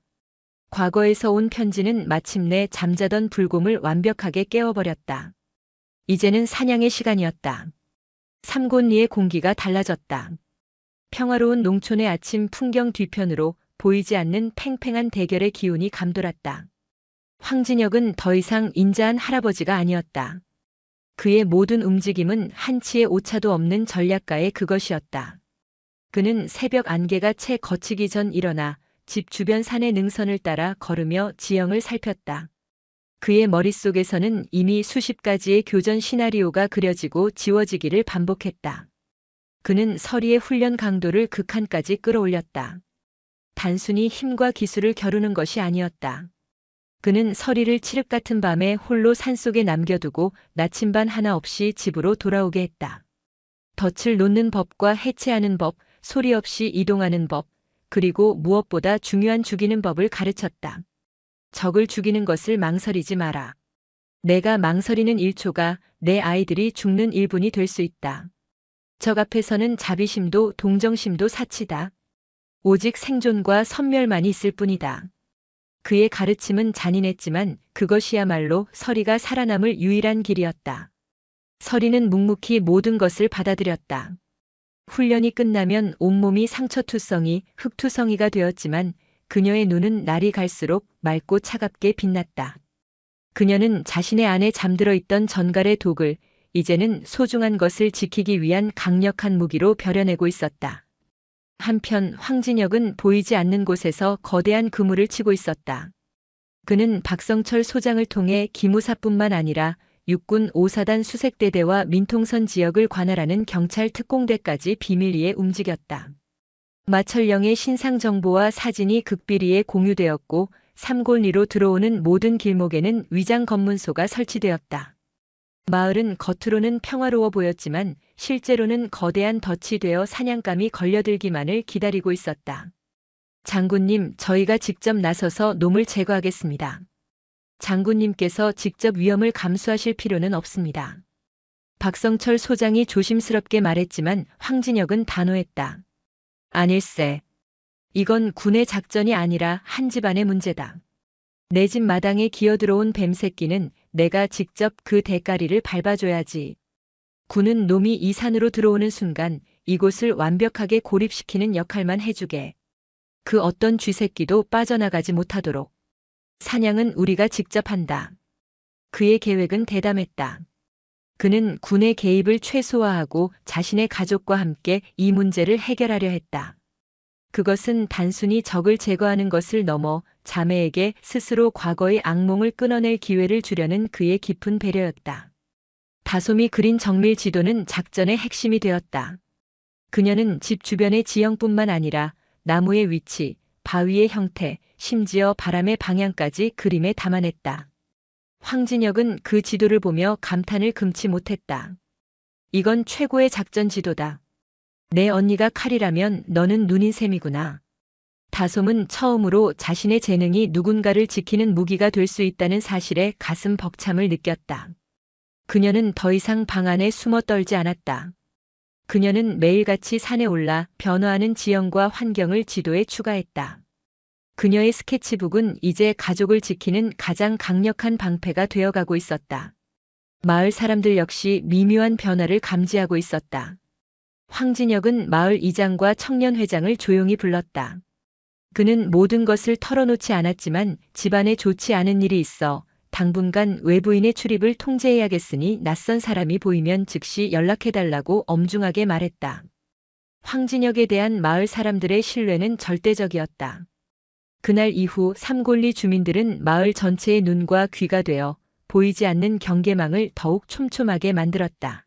과거에서 온 편지는 마침내 잠자던 불곰을 완벽하게 깨워버렸다. 이제는 사냥의 시간이었다. 삼곤리의 공기가 달라졌다. 평화로운 농촌의 아침 풍경 뒤편으로 보이지 않는 팽팽한 대결의 기운이 감돌았다. 황진혁은 더 이상 인자한 할아버지가 아니었다. 그의 모든 움직임은 한치의 오차도 없는 전략가의 그것이었다. 그는 새벽 안개가 채 걷히기 전 일어나 집 주변 산의 능선을 따라 걸으며 지형을 살폈다. 그의 머릿속에서는 이미 수십 가지의 교전 시나리오가 그려지고 지워지기를 반복했다. 그는 서리의 훈련 강도를 극한까지 끌어올렸다. 단순히 힘과 기술을 겨루는 것이 아니었다. 그는 서리를 칠흑 같은 밤에 홀로 산속에 남겨두고 나침반 하나 없이 집으로 돌아오게 했다. 덫을 놓는 법과 해체하는 법, 소리 없이 이동하는 법, 그리고 무엇보다 중요한 죽이는 법을 가르쳤다. 적을 죽이는 것을 망설이지 마라. 내가 망설이는 1초가 내 아이들이 죽는 1분이 될 수 있다. 적 앞에서는 자비심도 동정심도 사치다. 오직 생존과 섬멸만이 있을 뿐이다. 그의 가르침은 잔인했지만 그것이야말로 서리가 살아남을 유일한 길이었다. 서리는 묵묵히 모든 것을 받아들였다. 훈련이 끝나면 온몸이 상처투성이, 흙투성이가 되었지만 그녀의 눈은 날이 갈수록 맑고 차갑게 빛났다. 그녀는 자신의 안에 잠들어 있던 전갈의 독을 이제는 소중한 것을 지키기 위한 강력한 무기로 벼려내고 있었다. 한편 황진혁은 보이지 않는 곳에서 거대한 그물을 치고 있었다. 그는 박성철 소장을 통해 기무사뿐만 아니라 육군 5사단 수색대대와 민통선 지역을 관할하는 경찰 특공대까지 비밀리에 움직였다. 마철영의 신상 정보와 사진이 극비리에 공유되었고 삼곤리로 들어오는 모든 길목에는 위장 검문소가 설치되었다. 마을은 겉으로는 평화로워 보였지만 실제로는 거대한 덫이 되어 사냥감이 걸려들기만을 기다리고 있었다. 장군님, 저희가 직접 나서서 놈을 제거하겠습니다. 장군님께서 직접 위험을 감수하실 필요는 없습니다. 박성철 소장이 조심스럽게 말했지만 황진혁은 단호했다. 아닐세. 이건 군의 작전이 아니라 한 집안의 문제다. 내 집 마당에 기어들어온 뱀새끼는 내가 직접 그 대가리를 밟아줘야지. 군은 놈이 이 산으로 들어오는 순간 이곳을 완벽하게 고립시키는 역할만 해주게. 그 어떤 쥐새끼도 빠져나가지 못하도록. 사냥은 우리가 직접 한다. 그의 계획은 대담했다. 그는 군의 개입을 최소화하고 자신의 가족과 함께 이 문제를 해결하려 했다. 그것은 단순히 적을 제거하는 것을 넘어 자매에게 스스로 과거의 악몽을 끊어낼 기회를 주려는 그의 깊은 배려였다. 다솜이 그린 정밀 지도는 작전의 핵심이 되었다. 그녀는 집 주변의 지형뿐만 아니라 나무의 위치, 바위의 형태, 심지어 바람의 방향까지 그림에 담아냈다. 황진혁은 그 지도를 보며 감탄을 금치 못했다. 이건 최고의 작전 지도다. 내 언니가 칼이라면 너는 눈인 셈이구나. 다솜은 처음으로 자신의 재능이 누군가를 지키는 무기가 될 수 있다는 사실에 가슴 벅참을 느꼈다. 그녀는 더 이상 방 안에 숨어 떨지 않았다. 그녀는 매일같이 산에 올라 변화하는 지형과 환경을 지도에 추가했다. 그녀의 스케치북은 이제 가족을 지키는 가장 강력한 방패가 되어가고 있었다. 마을 사람들 역시 미묘한 변화를 감지하고 있었다. 황진혁은 마을 이장과 청년회장을 조용히 불렀다. 그는 모든 것을 털어놓지 않았지만 집안에 좋지 않은 일이 있어 당분간 외부인의 출입을 통제해야겠으니 낯선 사람이 보이면 즉시 연락해달라고 엄중하게 말했다. 황진혁에 대한 마을 사람들의 신뢰는 절대적이었다. 그날 이후 삼골리 주민들은 마을 전체의 눈과 귀가 되어 보이지 않는 경계망을 더욱 촘촘하게 만들었다.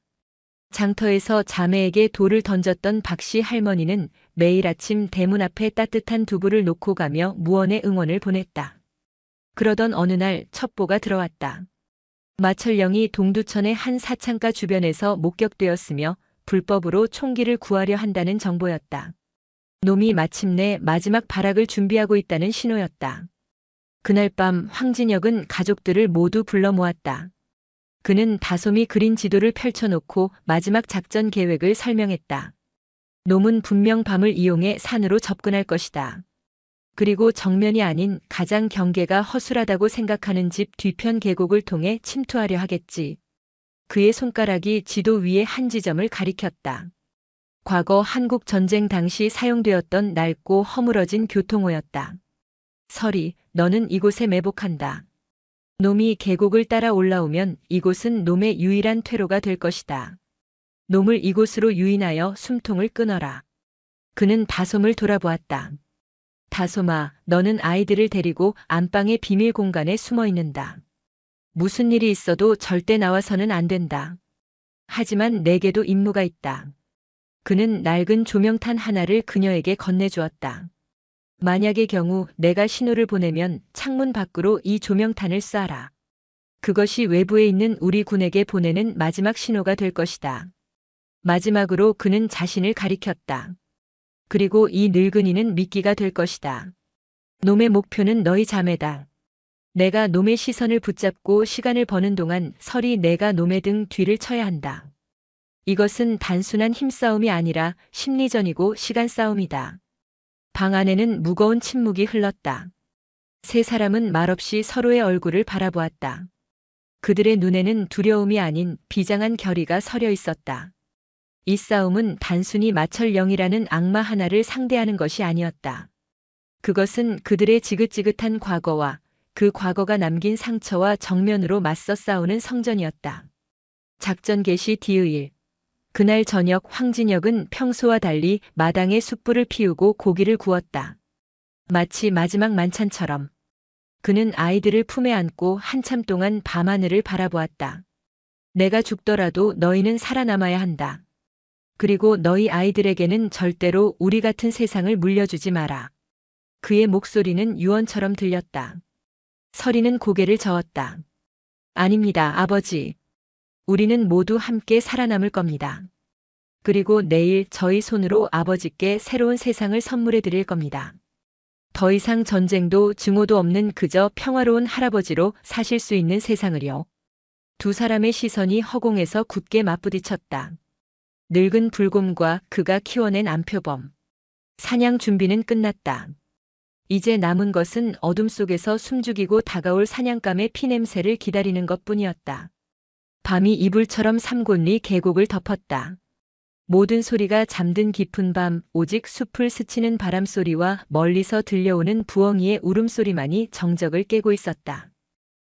장터에서 자매에게 돌을 던졌던 박씨 할머니는 매일 아침 대문 앞에 따뜻한 두부를 놓고 가며 무언의 응원을 보냈다. 그러던 어느 날 첩보가 들어왔다. 마철령이 동두천의 한 사창가 주변에서 목격되었으며 불법으로 총기를 구하려 한다는 정보였다. 놈이 마침내 마지막 발악을 준비하고 있다는 신호였다. 그날 밤 황진혁은 가족들을 모두 불러 모았다. 그는 다솜이 그린 지도를 펼쳐놓고 마지막 작전 계획을 설명했다. 놈은 분명 밤을 이용해 산으로 접근할 것이다. 그리고 정면이 아닌 가장 경계가 허술하다고 생각하는 집 뒤편 계곡을 통해 침투하려 하겠지. 그의 손가락이 지도 위의 한 지점을 가리켰다. 과거 한국 전쟁 당시 사용되었던 낡고 허물어진 교통호였다. 설이, 너는 이곳에 매복한다. 놈이 계곡을 따라 올라오면 이곳은 놈의 유일한 퇴로가 될 것이다. 놈을 이곳으로 유인하여 숨통을 끊어라. 그는 다솜을 돌아보았다. 다솜아, 너는 아이들을 데리고 안방의 비밀 공간에 숨어 있는다. 무슨 일이 있어도 절대 나와서는 안 된다. 하지만 내게도 임무가 있다. 그는 낡은 조명탄 하나를 그녀에게 건네주었다. 만약의 경우 내가 신호를 보내면 창문 밖으로 이 조명탄을 쏴라. 그것이 외부에 있는 우리 군에게 보내는 마지막 신호가 될 것이다. 마지막으로 그는 자신을 가리켰다. 그리고 이 늙은이는 미끼가 될 것이다. 놈의 목표는 너희 자매다. 내가 놈의 시선을 붙잡고 시간을 버는 동안 설이 내가 놈의 등 뒤를 쳐야 한다. 이것은 단순한 힘싸움이 아니라 심리전이고 시간 싸움이다. 방 안에는 무거운 침묵이 흘렀다. 세 사람은 말없이 서로의 얼굴을 바라보았다. 그들의 눈에는 두려움이 아닌 비장한 결의가 서려 있었다. 이 싸움은 단순히 마철령이라는 악마 하나를 상대하는 것이 아니었다. 그것은 그들의 지긋지긋한 과거와 그 과거가 남긴 상처와 정면으로 맞서 싸우는 성전이었다. 작전 개시 뒤의 일. 그날 저녁 황진혁은 평소와 달리 마당에 숯불을 피우고 고기를 구웠다. 마치 마지막 만찬처럼. 그는 아이들을 품에 안고 한참 동안 밤하늘을 바라보았다. 내가 죽더라도 너희는 살아남아야 한다. 그리고 너희 아이들에게는 절대로 우리 같은 세상을 물려주지 마라. 그의 목소리는 유언처럼 들렸다. 설이는 고개를 저었다. 아닙니다, 아버지. 우리는 모두 함께 살아남을 겁니다. 그리고 내일 저희 손으로 아버지께 새로운 세상을 선물해 드릴 겁니다. 더 이상 전쟁도 증오도 없는 그저 평화로운 할아버지로 사실 수 있는 세상을요. 두 사람의 시선이 허공에서 굳게 맞부딪혔다. 늙은 불곰과 그가 키워낸 암표범. 사냥 준비는 끝났다. 이제 남은 것은 어둠 속에서 숨죽이고 다가올 사냥감의 피냄새를 기다리는 것뿐이었다. 밤이 이불처럼 삼곤리 계곡을 덮었다. 모든 소리가 잠든 깊은 밤, 오직 숲을 스치는 바람소리와 멀리서 들려오는 부엉이의 울음소리만이 정적을 깨고 있었다.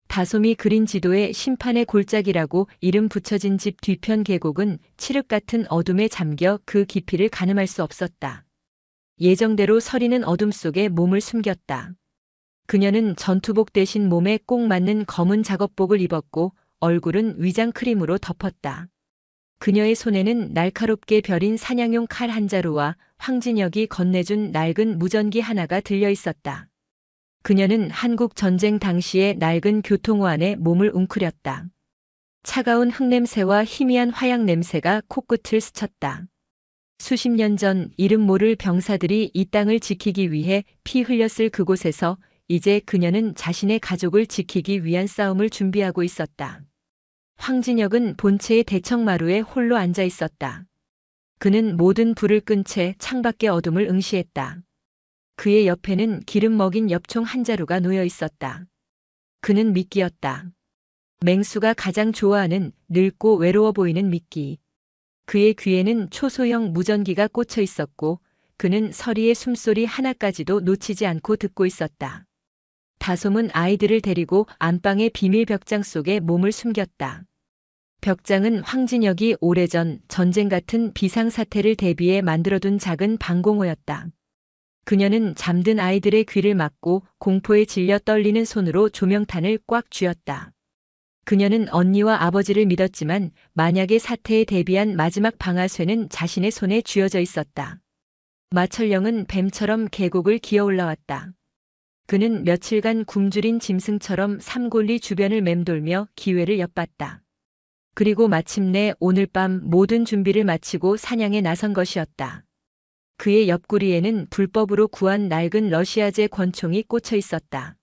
다솜이 그린 지도에 심판의 골짜기라고 이름 붙여진 집 뒤편 계곡은 칠흑 같은 어둠에 잠겨 그 깊이를 가늠할 수 없었다. 예정대로 서리는 어둠 속에 몸을 숨겼다. 그녀는 전투복 대신 몸에 꼭 맞는 검은 작업복을 입었고 얼굴은 위장 크림으로 덮었다. 그녀의 손에는 날카롭게 벼린 사냥용 칼 한 자루와 황진혁이 건네준 낡은 무전기 하나가 들려 있었다. 그녀는 한국 전쟁 당시의 낡은 교통호 안에 몸을 웅크렸다. 차가운 흙냄새와 희미한 화약 냄새가 코끝을 스쳤다. 수십 년 전 이름 모를 병사들이 이 땅을 지키기 위해 피 흘렸을 그곳에서 이제 그녀는 자신의 가족을 지키기 위한 싸움을 준비하고 있었다. 황진혁은 본체의 대청마루에 홀로 앉아 있었다. 그는 모든 불을 끈 채 창밖의 어둠을 응시했다. 그의 옆에는 기름 먹인 엽총 한 자루가 놓여 있었다. 그는 미끼였다. 맹수가 가장 좋아하는 늙고 외로워 보이는 미끼. 그의 귀에는 초소형 무전기가 꽂혀 있었고 그는 서리의 숨소리 하나까지도 놓치지 않고 듣고 있었다. 다솜은 아이들을 데리고 안방의 비밀 벽장 속에 몸을 숨겼다. 벽장은 황진혁이 오래전 전쟁 같은 비상사태를 대비해 만들어둔 작은 방공호였다. 그녀는 잠든 아이들의 귀를 막고 공포에 질려 떨리는 손으로 조명탄을 꽉 쥐었다. 그녀는 언니와 아버지를 믿었지만 만약의 사태에 대비한 마지막 방아쇠는 자신의 손에 쥐어져 있었다. 마철령은 뱀처럼 계곡을 기어 올라왔다. 그는 며칠간 굶주린 짐승처럼 삼골리 주변을 맴돌며 기회를 엿봤다. 그리고 마침내 오늘 밤 모든 준비를 마치고 사냥에 나선 것이었다. 그의 옆구리에는 불법으로 구한 낡은 러시아제 권총이 꽂혀 있었다.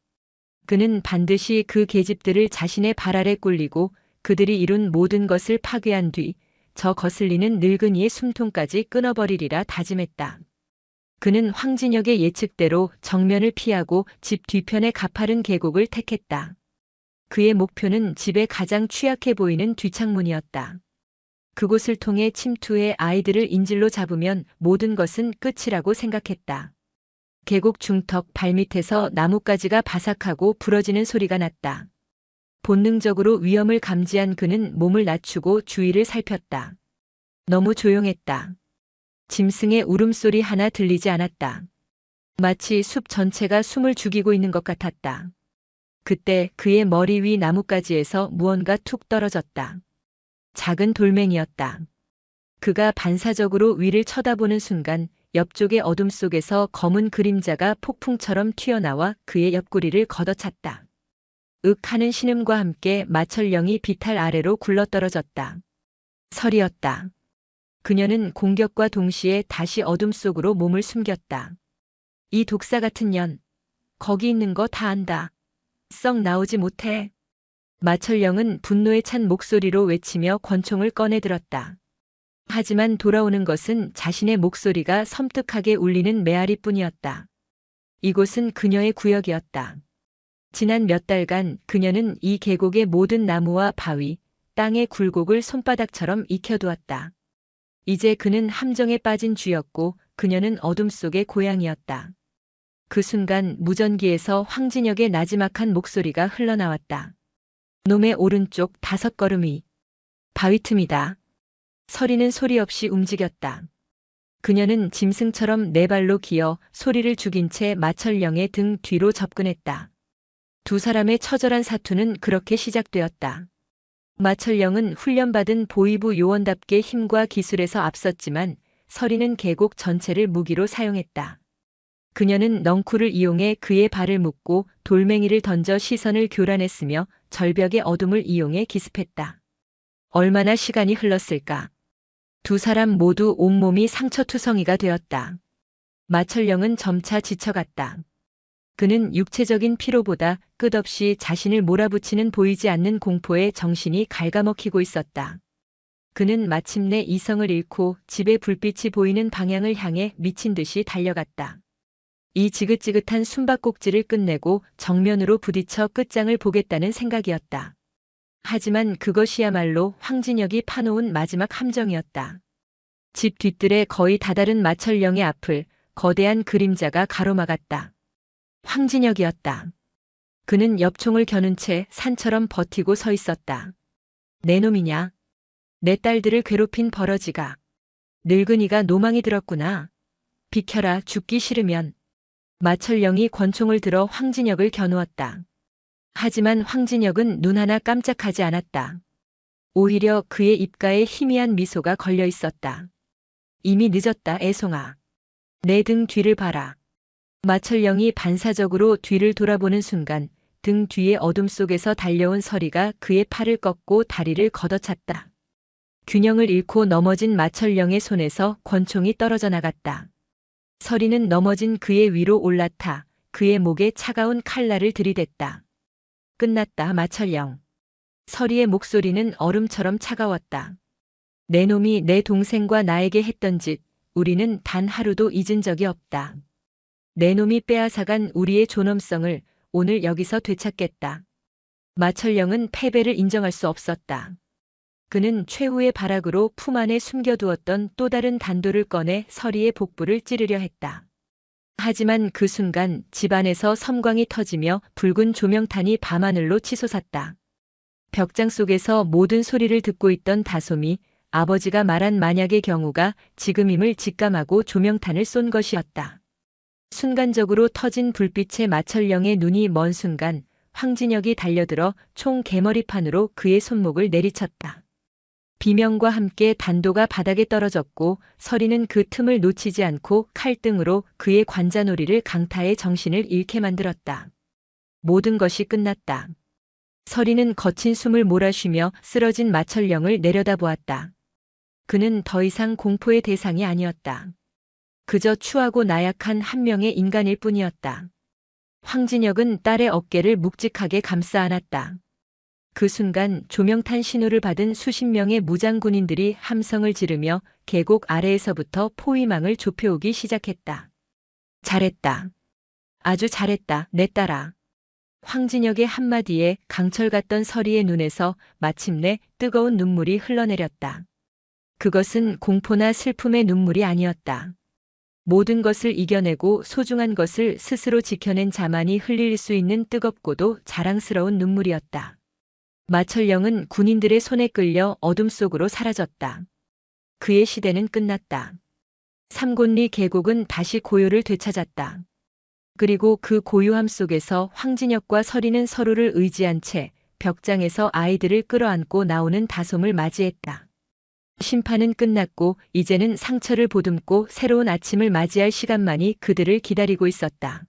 그는 반드시 그 계집들을 자신의 발 아래 꿀리고 그들이 이룬 모든 것을 파괴한 뒤 저 거슬리는 늙은이의 숨통까지 끊어버리리라 다짐했다. 그는 황진혁의 예측대로 정면을 피하고 집 뒤편의 가파른 계곡을 택했다. 그의 목표는 집의 가장 취약해 보이는 뒷창문이었다. 그곳을 통해 침투해 아이들을 인질로 잡으면 모든 것은 끝이라고 생각했다. 계곡 중턱 발밑에서 나뭇가지가 바삭하고 부러지는 소리가 났다. 본능적으로 위험을 감지한 그는 몸을 낮추고 주위를 살폈다. 너무 조용했다. 짐승의 울음소리 하나 들리지 않았다. 마치 숲 전체가 숨을 죽이고 있는 것 같았다. 그때 그의 머리 위 나뭇가지에서 무언가 툭 떨어졌다. 작은 돌멩이였다. 그가 반사적으로 위를 쳐다보는 순간 옆쪽의 어둠 속에서 검은 그림자가 폭풍처럼 튀어나와 그의 옆구리를 걷어찼다. 윽 하는 신음과 함께 마철령이 비탈 아래로 굴러떨어졌다. 설이었다. 그녀는 공격과 동시에 다시 어둠 속으로 몸을 숨겼다. 이 독사 같은 년, 거기 있는 거 다 안다. 썩 나오지 못해. 마철령은 분노에 찬 목소리로 외치며 권총을 꺼내들었다. 하지만 돌아오는 것은 자신의 목소리가 섬뜩하게 울리는 메아리뿐이었다. 이곳은 그녀의 구역이었다. 지난 몇 달간 그녀는 이 계곡의 모든 나무와 바위, 땅의 굴곡을 손바닥처럼 익혀두었다. 이제 그는 함정에 빠진 쥐였고 그녀는 어둠 속의 고양이였다. 그 순간 무전기에서 황진혁의 나지막한 목소리가 흘러나왔다. 놈의 오른쪽 5걸음이 바위 틈이다. 서리는 소리 없이 움직였다. 그녀는 짐승처럼 네 발로 기어 소리를 죽인 채 마철령의 등 뒤로 접근했다. 두 사람의 처절한 사투는 그렇게 시작되었다. 마철령은 훈련받은 보위부 요원답게 힘과 기술에서 앞섰지만 서리는 계곡 전체를 무기로 사용했다. 그녀는 넝쿨을 이용해 그의 발을 묶고 돌멩이를 던져 시선을 교란했으며 절벽의 어둠을 이용해 기습했다. 얼마나 시간이 흘렀을까? 두 사람 모두 온몸이 상처투성이가 되었다. 마철령은 점차 지쳐갔다. 그는 육체적인 피로보다 끝없이 자신을 몰아붙이는 보이지 않는 공포에 정신이 갉아먹히고 있었다. 그는 마침내 이성을 잃고 집의 불빛이 보이는 방향을 향해 미친 듯이 달려갔다. 이 지긋지긋한 숨바꼭질을 끝내고 정면으로 부딪혀 끝장을 보겠다는 생각이었다. 하지만 그것이야말로 황진혁이 파놓은 마지막 함정이었다. 집 뒤뜰에 거의 다다른 마철령의 앞을 거대한 그림자가 가로막았다. 황진혁이었다. 그는 엽총을 겨눈 채 산처럼 버티고 서 있었다. 내 놈이냐? 내 딸들을 괴롭힌 버러지가. 늙은이가 노망이 들었구나. 비켜라, 죽기 싫으면. 마철령이 권총을 들어 황진혁을 겨누었다. 하지만 황진혁은 눈 하나 깜짝하지 않았다. 오히려 그의 입가에 희미한 미소가 걸려 있었다. 이미 늦었다, 애송아. 내 등 뒤를 봐라. 마철령이 반사적으로 뒤를 돌아보는 순간 등 뒤의 어둠 속에서 달려온 서리가 그의 팔을 꺾고 다리를 걷어찼다. 균형을 잃고 넘어진 마철령의 손에서 권총이 떨어져 나갔다. 서리는 넘어진 그의 위로 올라타 그의 목에 차가운 칼날을 들이댔다. 끝났다, 마철령. 서리의 목소리는 얼음처럼 차가웠다. 내 놈이 내 동생과 나에게 했던 짓, 우리는 단 하루도 잊은 적이 없다. 내 놈이 빼앗아간 우리의 존엄성을 오늘 여기서 되찾겠다. 마철령은 패배를 인정할 수 없었다. 그는 최후의 발악으로 품 안에 숨겨두었던 또 다른 단도를 꺼내 서리의 복부를 찌르려 했다. 하지만 그 순간 집안에서 섬광이 터지며 붉은 조명탄이 밤하늘로 치솟았다. 벽장 속에서 모든 소리를 듣고 있던 다솜이 아버지가 말한 만약의 경우가 지금임을 직감하고 조명탄을 쏜 것이었다. 순간적으로 터진 불빛에 마철령의 눈이 먼 순간 황진혁이 달려들어 총 개머리판으로 그의 손목을 내리쳤다. 비명과 함께 단도가 바닥에 떨어졌고 서리는 그 틈을 놓치지 않고 칼등으로 그의 관자놀이를 강타해 정신을 잃게 만들었다. 모든 것이 끝났다. 서리는 거친 숨을 몰아쉬며 쓰러진 마철령을 내려다보았다. 그는 더 이상 공포의 대상이 아니었다. 그저 추하고 나약한 한 명의 인간일 뿐이었다. 황진혁은 딸의 어깨를 묵직하게 감싸 안았다. 그 순간 조명탄 신호를 받은 수십 명의 무장 군인들이 함성을 지르며 계곡 아래에서부터 포위망을 좁혀오기 시작했다. 잘했다. 아주 잘했다, 내 딸아. 황진혁의 한마디에 강철 같던 서리의 눈에서 마침내 뜨거운 눈물이 흘러내렸다. 그것은 공포나 슬픔의 눈물이 아니었다. 모든 것을 이겨내고 소중한 것을 스스로 지켜낸 자만이 흘릴 수 있는 뜨겁고도 자랑스러운 눈물이었다. 마철령은 군인들의 손에 끌려 어둠 속으로 사라졌다. 그의 시대는 끝났다. 삼곤리 계곡은 다시 고요를 되찾았다. 그리고 그 고요함 속에서 황진혁과 서리는 서로를 의지한 채 벽장에서 아이들을 끌어안고 나오는 다솜을 맞이했다. 심판은 끝났고 이제는 상처를 보듬고 새로운 아침을 맞이할 시간만이 그들을 기다리고 있었다.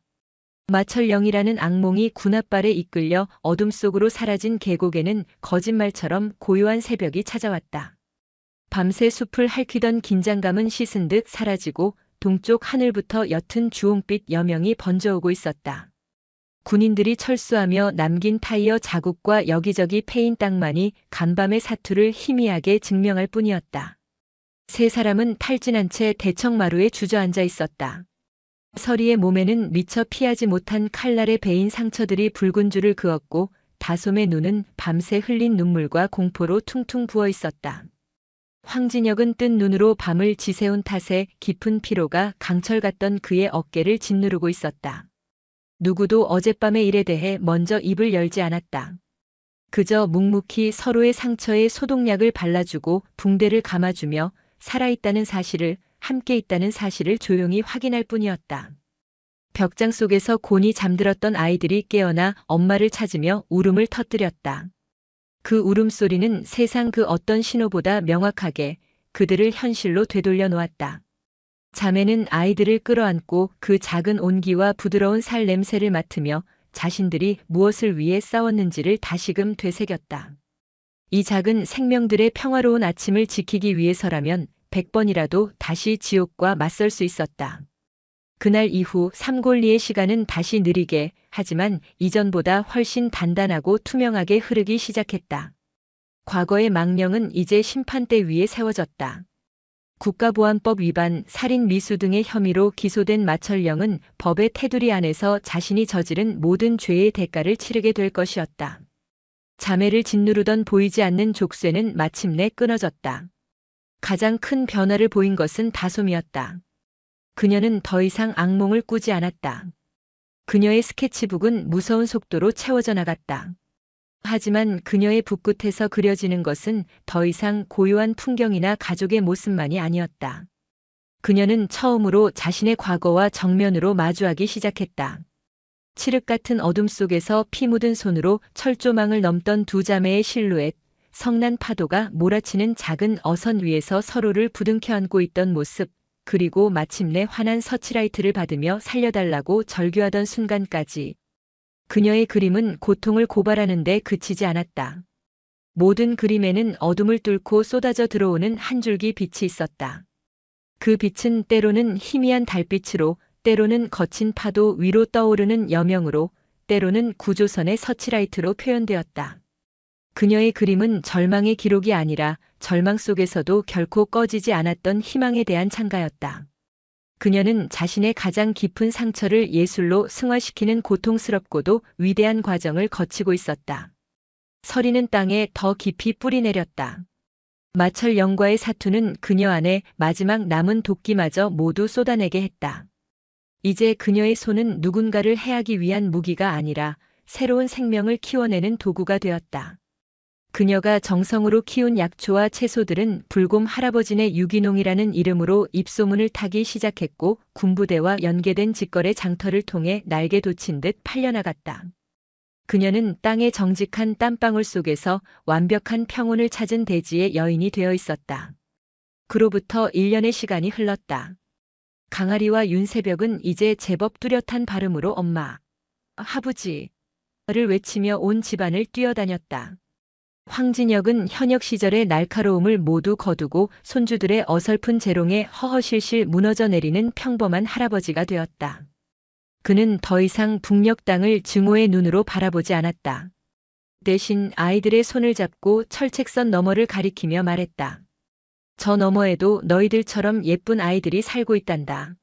마철령이라는 악몽이 군합발에 이끌려 어둠 속으로 사라진 계곡에는 거짓말처럼 고요한 새벽이 찾아왔다. 밤새 숲을 핥히던 긴장감은 씻은 듯 사라지고 동쪽 하늘부터 옅은 주홍빛 여명이 번져오고 있었다. 군인들이 철수하며 남긴 타이어 자국과 여기저기 패인 땅만이 간밤의 사투를 희미하게 증명할 뿐이었다. 세 사람은 탈진한 채 대청마루에 주저앉아 있었다. 서리의 몸에는 미처 피하지 못한 칼날에 베인 상처들이 붉은 줄을 그었고 다솜의 눈은 밤새 흘린 눈물과 공포로 퉁퉁 부어 있었다. 황진혁은 뜬 눈으로 밤을 지새운 탓에 깊은 피로가 강철 같던 그의 어깨를 짓누르고 있었다. 누구도 어젯밤의 일에 대해 먼저 입을 열지 않았다. 그저 묵묵히 서로의 상처에 소독약을 발라주고 붕대를 감아주며 살아있다는 사실을, 함께 있다는 사실을 조용히 확인할 뿐이었다. 벽장 속에서 곤히 잠들었던 아이들이 깨어나 엄마를 찾으며 울음을 터뜨렸다. 그 울음소리는 세상 그 어떤 신호보다 명확하게 그들을 현실로 되돌려 놓았다. 자매는 아이들을 끌어안고 그 작은 온기와 부드러운 살 냄새를 맡으며 자신들이 무엇을 위해 싸웠는지를 다시금 되새겼다. 이 작은 생명들의 평화로운 아침을 지키기 위해서라면 100번이라도 다시 지옥과 맞설 수 있었다. 그날 이후 삼골리의 시간은 다시 느리게, 하지만 이전보다 훨씬 단단하고 투명하게 흐르기 시작했다. 과거의 망령은 이제 심판대 위에 세워졌다. 국가보안법 위반, 살인 미수 등의 혐의로 기소된 마철령은 법의 테두리 안에서 자신이 저지른 모든 죄의 대가를 치르게 될 것이었다. 자매를 짓누르던 보이지 않는 족쇄는 마침내 끊어졌다. 가장 큰 변화를 보인 것은 다솜이었다. 그녀는 더 이상 악몽을 꾸지 않았다. 그녀의 스케치북은 무서운 속도로 채워져 나갔다. 하지만 그녀의 붓끝에서 그려지는 것은 더 이상 고요한 풍경이나 가족의 모습만이 아니었다. 그녀는 처음으로 자신의 과거와 정면으로 마주하기 시작했다. 칠흑 같은 어둠 속에서 피 묻은 손으로 철조망을 넘던 두 자매의 실루엣, 성난 파도가 몰아치는 작은 어선 위에서 서로를 부둥켜 안고 있던 모습, 그리고 마침내 환한 서치라이트를 받으며 살려달라고 절규하던 순간까지. 그녀의 그림은 고통을 고발하는 데 그치지 않았다. 모든 그림에는 어둠을 뚫고 쏟아져 들어오는 한 줄기 빛이 있었다. 그 빛은 때로는 희미한 달빛으로, 때로는 거친 파도 위로 떠오르는 여명으로, 때로는 구조선의 서치라이트로 표현되었다. 그녀의 그림은 절망의 기록이 아니라 절망 속에서도 결코 꺼지지 않았던 희망에 대한 찬가였다. 그녀는 자신의 가장 깊은 상처를 예술로 승화시키는 고통스럽고도 위대한 과정을 거치고 있었다. 서리는 땅에 더 깊이 뿌리내렸다. 마철령과의 사투는 그녀 안에 마지막 남은 도끼마저 모두 쏟아내게 했다. 이제 그녀의 손은 누군가를 해하기 위한 무기가 아니라 새로운 생명을 키워내는 도구가 되었다. 그녀가 정성으로 키운 약초와 채소들은 불곰 할아버지네 유기농이라는 이름으로 입소문을 타기 시작했고 군부대와 연계된 직거래 장터를 통해 날개 돋친 듯 팔려나갔다. 그녀는 땅의 정직한 땀방울 속에서 완벽한 평온을 찾은 대지의 여인이 되어 있었다. 그로부터 1년의 시간이 흘렀다. 강아리와 윤새벽은 이제 제법 뚜렷한 발음으로 엄마, 아버지를 외치며 온 집안을 뛰어다녔다. 황진혁은 현역 시절의 날카로움을 모두 거두고 손주들의 어설픈 재롱에 허허실실 무너져 내리는 평범한 할아버지가 되었다. 그는 더 이상 북녘 땅을 증오의 눈으로 바라보지 않았다. 대신 아이들의 손을 잡고 철책선 너머를 가리키며 말했다. 저 너머에도 너희들처럼 예쁜 아이들이 살고 있단다.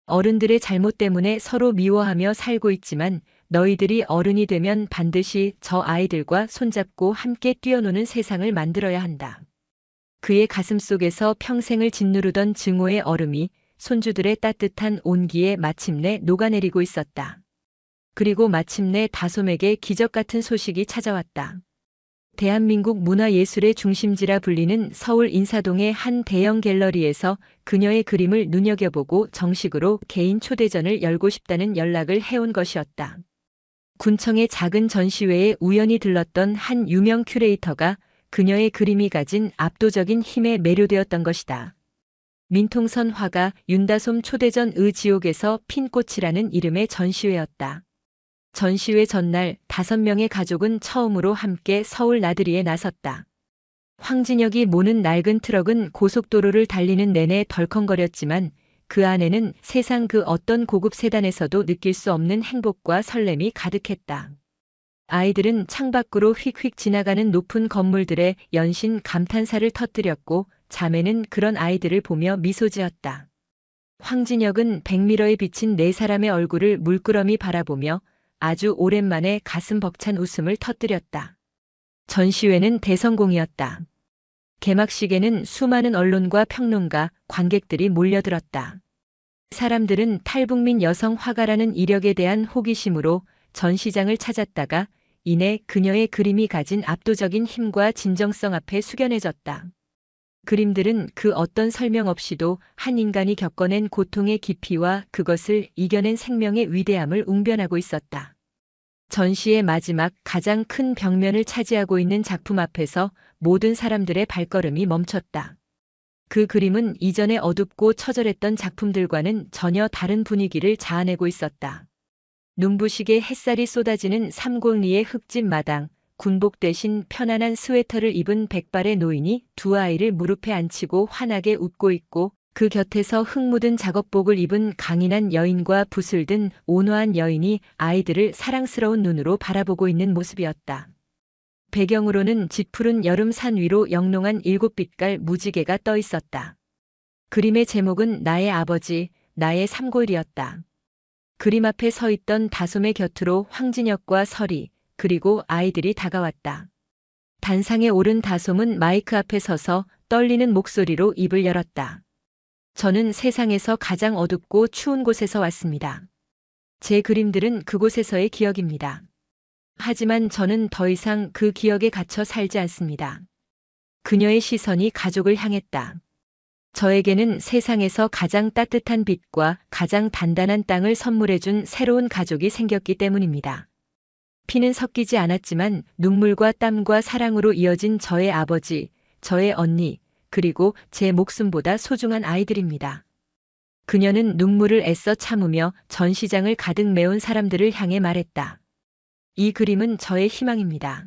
어른들의 잘못 때문에 서로 미워하며 살고 있지만 너희들이 어른이 되면 반드시 저 아이들과 손잡고 함께 뛰어노는 세상을 만들어야 한다. 그의 가슴 속에서 평생을 짓누르던 증오의 얼음이 손주들의 따뜻한 온기에 마침내 녹아내리고 있었다. 그리고 마침내 다솜에게 기적 같은 소식이 찾아왔다. 대한민국 문화예술의 중심지라 불리는 서울 인사동의 한 대형 갤러리에서 그녀의 그림을 눈여겨보고 정식으로 개인 초대전을 열고 싶다는 연락을 해온 것이었다. 군청의 작은 전시회에 우연히 들렀던 한 유명 큐레이터가 그녀의 그림이 가진 압도적인 힘에 매료되었던 것이다. 민통선 화가 윤다솜 초대전 의 지옥에서 핀 꽃이라는 이름의 전시회였다. 전시회 전날 5명의 가족은 처음으로 함께 서울 나들이에 나섰다. 황진혁이 모는 낡은 트럭은 고속도로를 달리는 내내 덜컹거렸지만 그 안에는 세상 그 어떤 고급 세단에서도 느낄 수 없는 행복과 설렘이 가득했다. 아이들은 창밖으로 휙휙 지나가는 높은 건물들의 연신 감탄사를 터뜨렸고 자매는 그런 아이들을 보며 미소 지었다. 황진혁은 백미러에 비친 4사람의 얼굴을 물끄러미 바라보며 아주 오랜만에 가슴 벅찬 웃음을 터뜨렸다. 전시회는 대성공이었다. 개막식에는 수많은 언론과 평론가, 관객들이 몰려들었다. 사람들은 탈북민 여성 화가라는 이력에 대한 호기심으로 전시장을 찾았다가 이내 그녀의 그림이 가진 압도적인 힘과 진정성 앞에 숙연해졌다. 그림들은 그 어떤 설명 없이도 한 인간이 겪어낸 고통의 깊이와 그것을 이겨낸 생명의 위대함을 웅변하고 있었다. 전시의 마지막 가장 큰 벽면을 차지하고 있는 작품 앞에서 모든 사람들의 발걸음이 멈췄다. 그 그림은 이전에 어둡고 처절했던 작품들과는 전혀 다른 분위기를 자아내고 있었다. 눈부시게 햇살이 쏟아지는 삼곡리의 흙집 마당, 군복 대신 편안한 스웨터를 입은 백발의 노인이 두 아이를 무릎에 앉히고 환하게 웃고 있고 그 곁에서 흙 묻은 작업복을 입은 강인한 여인과 붓을 든 온화한 여인이 아이들을 사랑스러운 눈으로 바라보고 있는 모습이었다. 배경으로는 짙푸른 여름산 위로 영롱한 7빛깔 무지개가 떠 있었다. 그림의 제목은 나의 아버지, 나의 삼골이었다. 그림 앞에 서 있던 다솜의 곁으로 황진혁과 설이, 그리고 아이들이 다가왔다. 단상에 오른 다솜은 마이크 앞에 서서 떨리는 목소리로 입을 열었다. 저는 세상에서 가장 어둡고 추운 곳에서 왔습니다. 제 그림들은 그곳에서의 기억입니다. 하지만 저는 더 이상 그 기억에 갇혀 살지 않습니다. 그녀의 시선이 가족을 향했다. 저에게는 세상에서 가장 따뜻한 빛과 가장 단단한 땅을 선물해준 새로운 가족이 생겼기 때문입니다. 피는 섞이지 않았지만 눈물과 땀과 사랑으로 이어진 저의 아버지, 저의 언니, 그리고 제 목숨보다 소중한 아이들입니다. 그녀는 눈물을 애써 참으며 전시장을 가득 메운 사람들을 향해 말했다. 이 그림은 저의 희망입니다.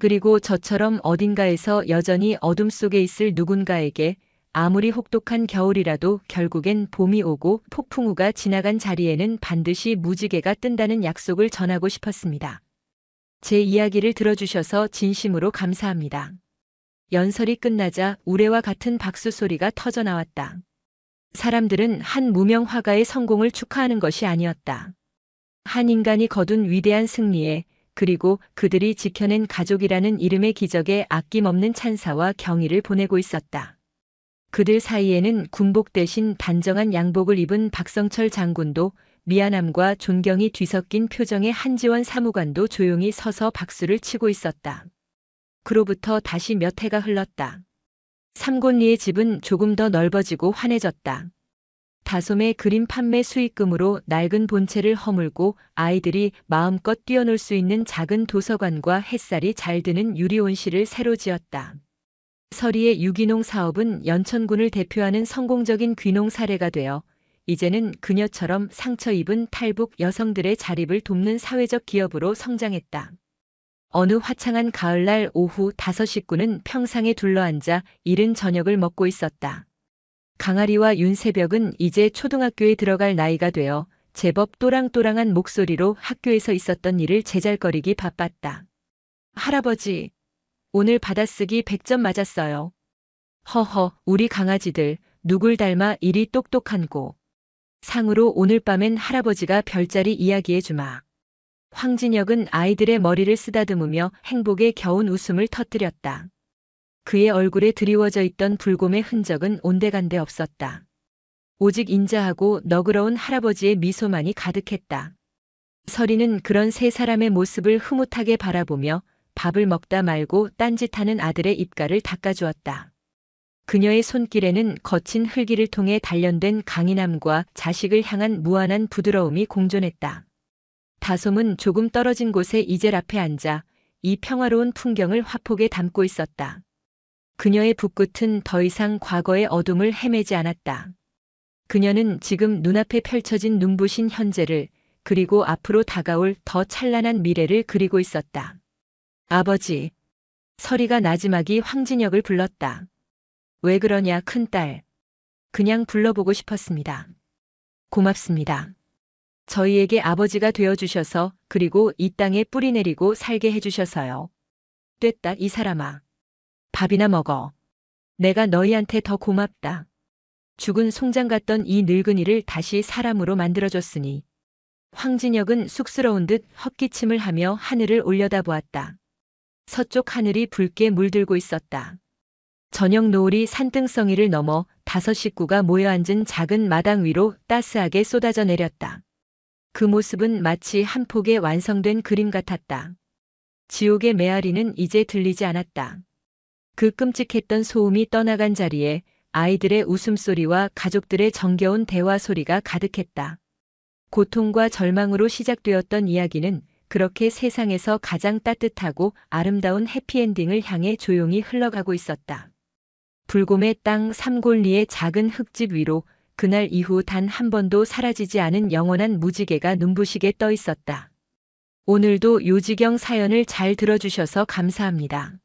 그리고 저처럼 어딘가에서 여전히 어둠 속에 있을 누군가에게 아무리 혹독한 겨울이라도 결국엔 봄이 오고 폭풍우가 지나간 자리에는 반드시 무지개가 뜬다는 약속을 전하고 싶었습니다. 제 이야기를 들어주셔서 진심으로 감사합니다. 연설이 끝나자 우레와 같은 박수 소리가 터져 나왔다. 사람들은 한 무명 화가의 성공을 축하하는 것이 아니었다. 한 인간이 거둔 위대한 승리에, 그리고 그들이 지켜낸 가족이라는 이름의 기적에 아낌없는 찬사와 경의를 보내고 있었다. 그들 사이에는 군복 대신 단정한 양복을 입은 박성철 장군도, 미안함과 존경이 뒤섞인 표정의 한지원 사무관도 조용히 서서 박수를 치고 있었다. 그로부터 다시 몇 해가 흘렀다. 삼곤리의 집은 조금 더 넓어지고 환해졌다. 다솜의 그림 판매 수익금으로 낡은 본체를 허물고 아이들이 마음껏 뛰어놀 수 있는 작은 도서관과 햇살이 잘 드는 유리온실을 새로 지었다. 설이의 유기농 사업은 연천군을 대표하는 성공적인 귀농 사례가 되어 이제는 그녀처럼 상처 입은 탈북 여성들의 자립을 돕는 사회적 기업으로 성장했다. 어느 화창한 가을날 오후 5식구는 평상에 둘러앉아 이른 저녁을 먹고 있었다. 강아리와 윤새벽은 이제 초등학교에 들어갈 나이가 되어 제법 또랑또랑한 목소리로 학교에서 있었던 일을 제잘거리기 바빴다. 할아버지, 오늘 받아쓰기 100점 맞았어요. 허허, 우리 강아지들 누굴 닮아 이리 똑똑한고. 상으로 오늘 밤엔 할아버지가 별자리 이야기해주마. 황진혁은 아이들의 머리를 쓰다듬으며 행복의 겨운 웃음을 터뜨렸다. 그의 얼굴에 드리워져 있던 불곰의 흔적은 온데간데 없었다. 오직 인자하고 너그러운 할아버지의 미소만이 가득했다. 설이는 그런 세 사람의 모습을 흐뭇하게 바라보며 밥을 먹다 말고 딴짓하는 아들의 입가를 닦아주었다. 그녀의 손길에는 거친 흙이를 통해 단련된 강인함과 자식을 향한 무한한 부드러움이 공존했다. 다솜은 조금 떨어진 곳에 이젤 앞에 앉아 이 평화로운 풍경을 화폭에 담고 있었다. 그녀의 붓끝은 더 이상 과거의 어둠을 헤매지 않았다. 그녀는 지금 눈앞에 펼쳐진 눈부신 현재를, 그리고 앞으로 다가올 더 찬란한 미래를 그리고 있었다. 아버지. 설이가 나지막이 황진혁을 불렀다. 왜 그러냐, 큰딸. 그냥 불러보고 싶었습니다. 고맙습니다. 저희에게 아버지가 되어주셔서, 그리고 이 땅에 뿌리 내리고 살게 해주셔서요. 됐다, 이 사람아. 밥이나 먹어. 내가 너희한테 더 고맙다. 죽은 송장 같던 이 늙은이를 다시 사람으로 만들어줬으니. 황진혁은 쑥스러운 듯 헛기침을 하며 하늘을 올려다보았다. 서쪽 하늘이 붉게 물들고 있었다. 저녁 노을이 산등성이를 넘어 5식구가 모여 앉은 작은 마당 위로 따스하게 쏟아져 내렸다. 그 모습은 마치 한 폭의 완성된 그림 같았다. 지옥의 메아리는 이제 들리지 않았다. 그 끔찍했던 소음이 떠나간 자리에 아이들의 웃음소리와 가족들의 정겨운 대화 소리가 가득했다. 고통과 절망으로 시작되었던 이야기는 그렇게 세상에서 가장 따뜻하고 아름다운 해피엔딩을 향해 조용히 흘러가고 있었다. 불곰의 땅 삼골리의 작은 흙집 위로 그날 이후 단 한 번도 사라지지 않은 영원한 무지개가 눈부시게 떠 있었다. 오늘도 요지경 사연을 잘 들어주셔서 감사합니다.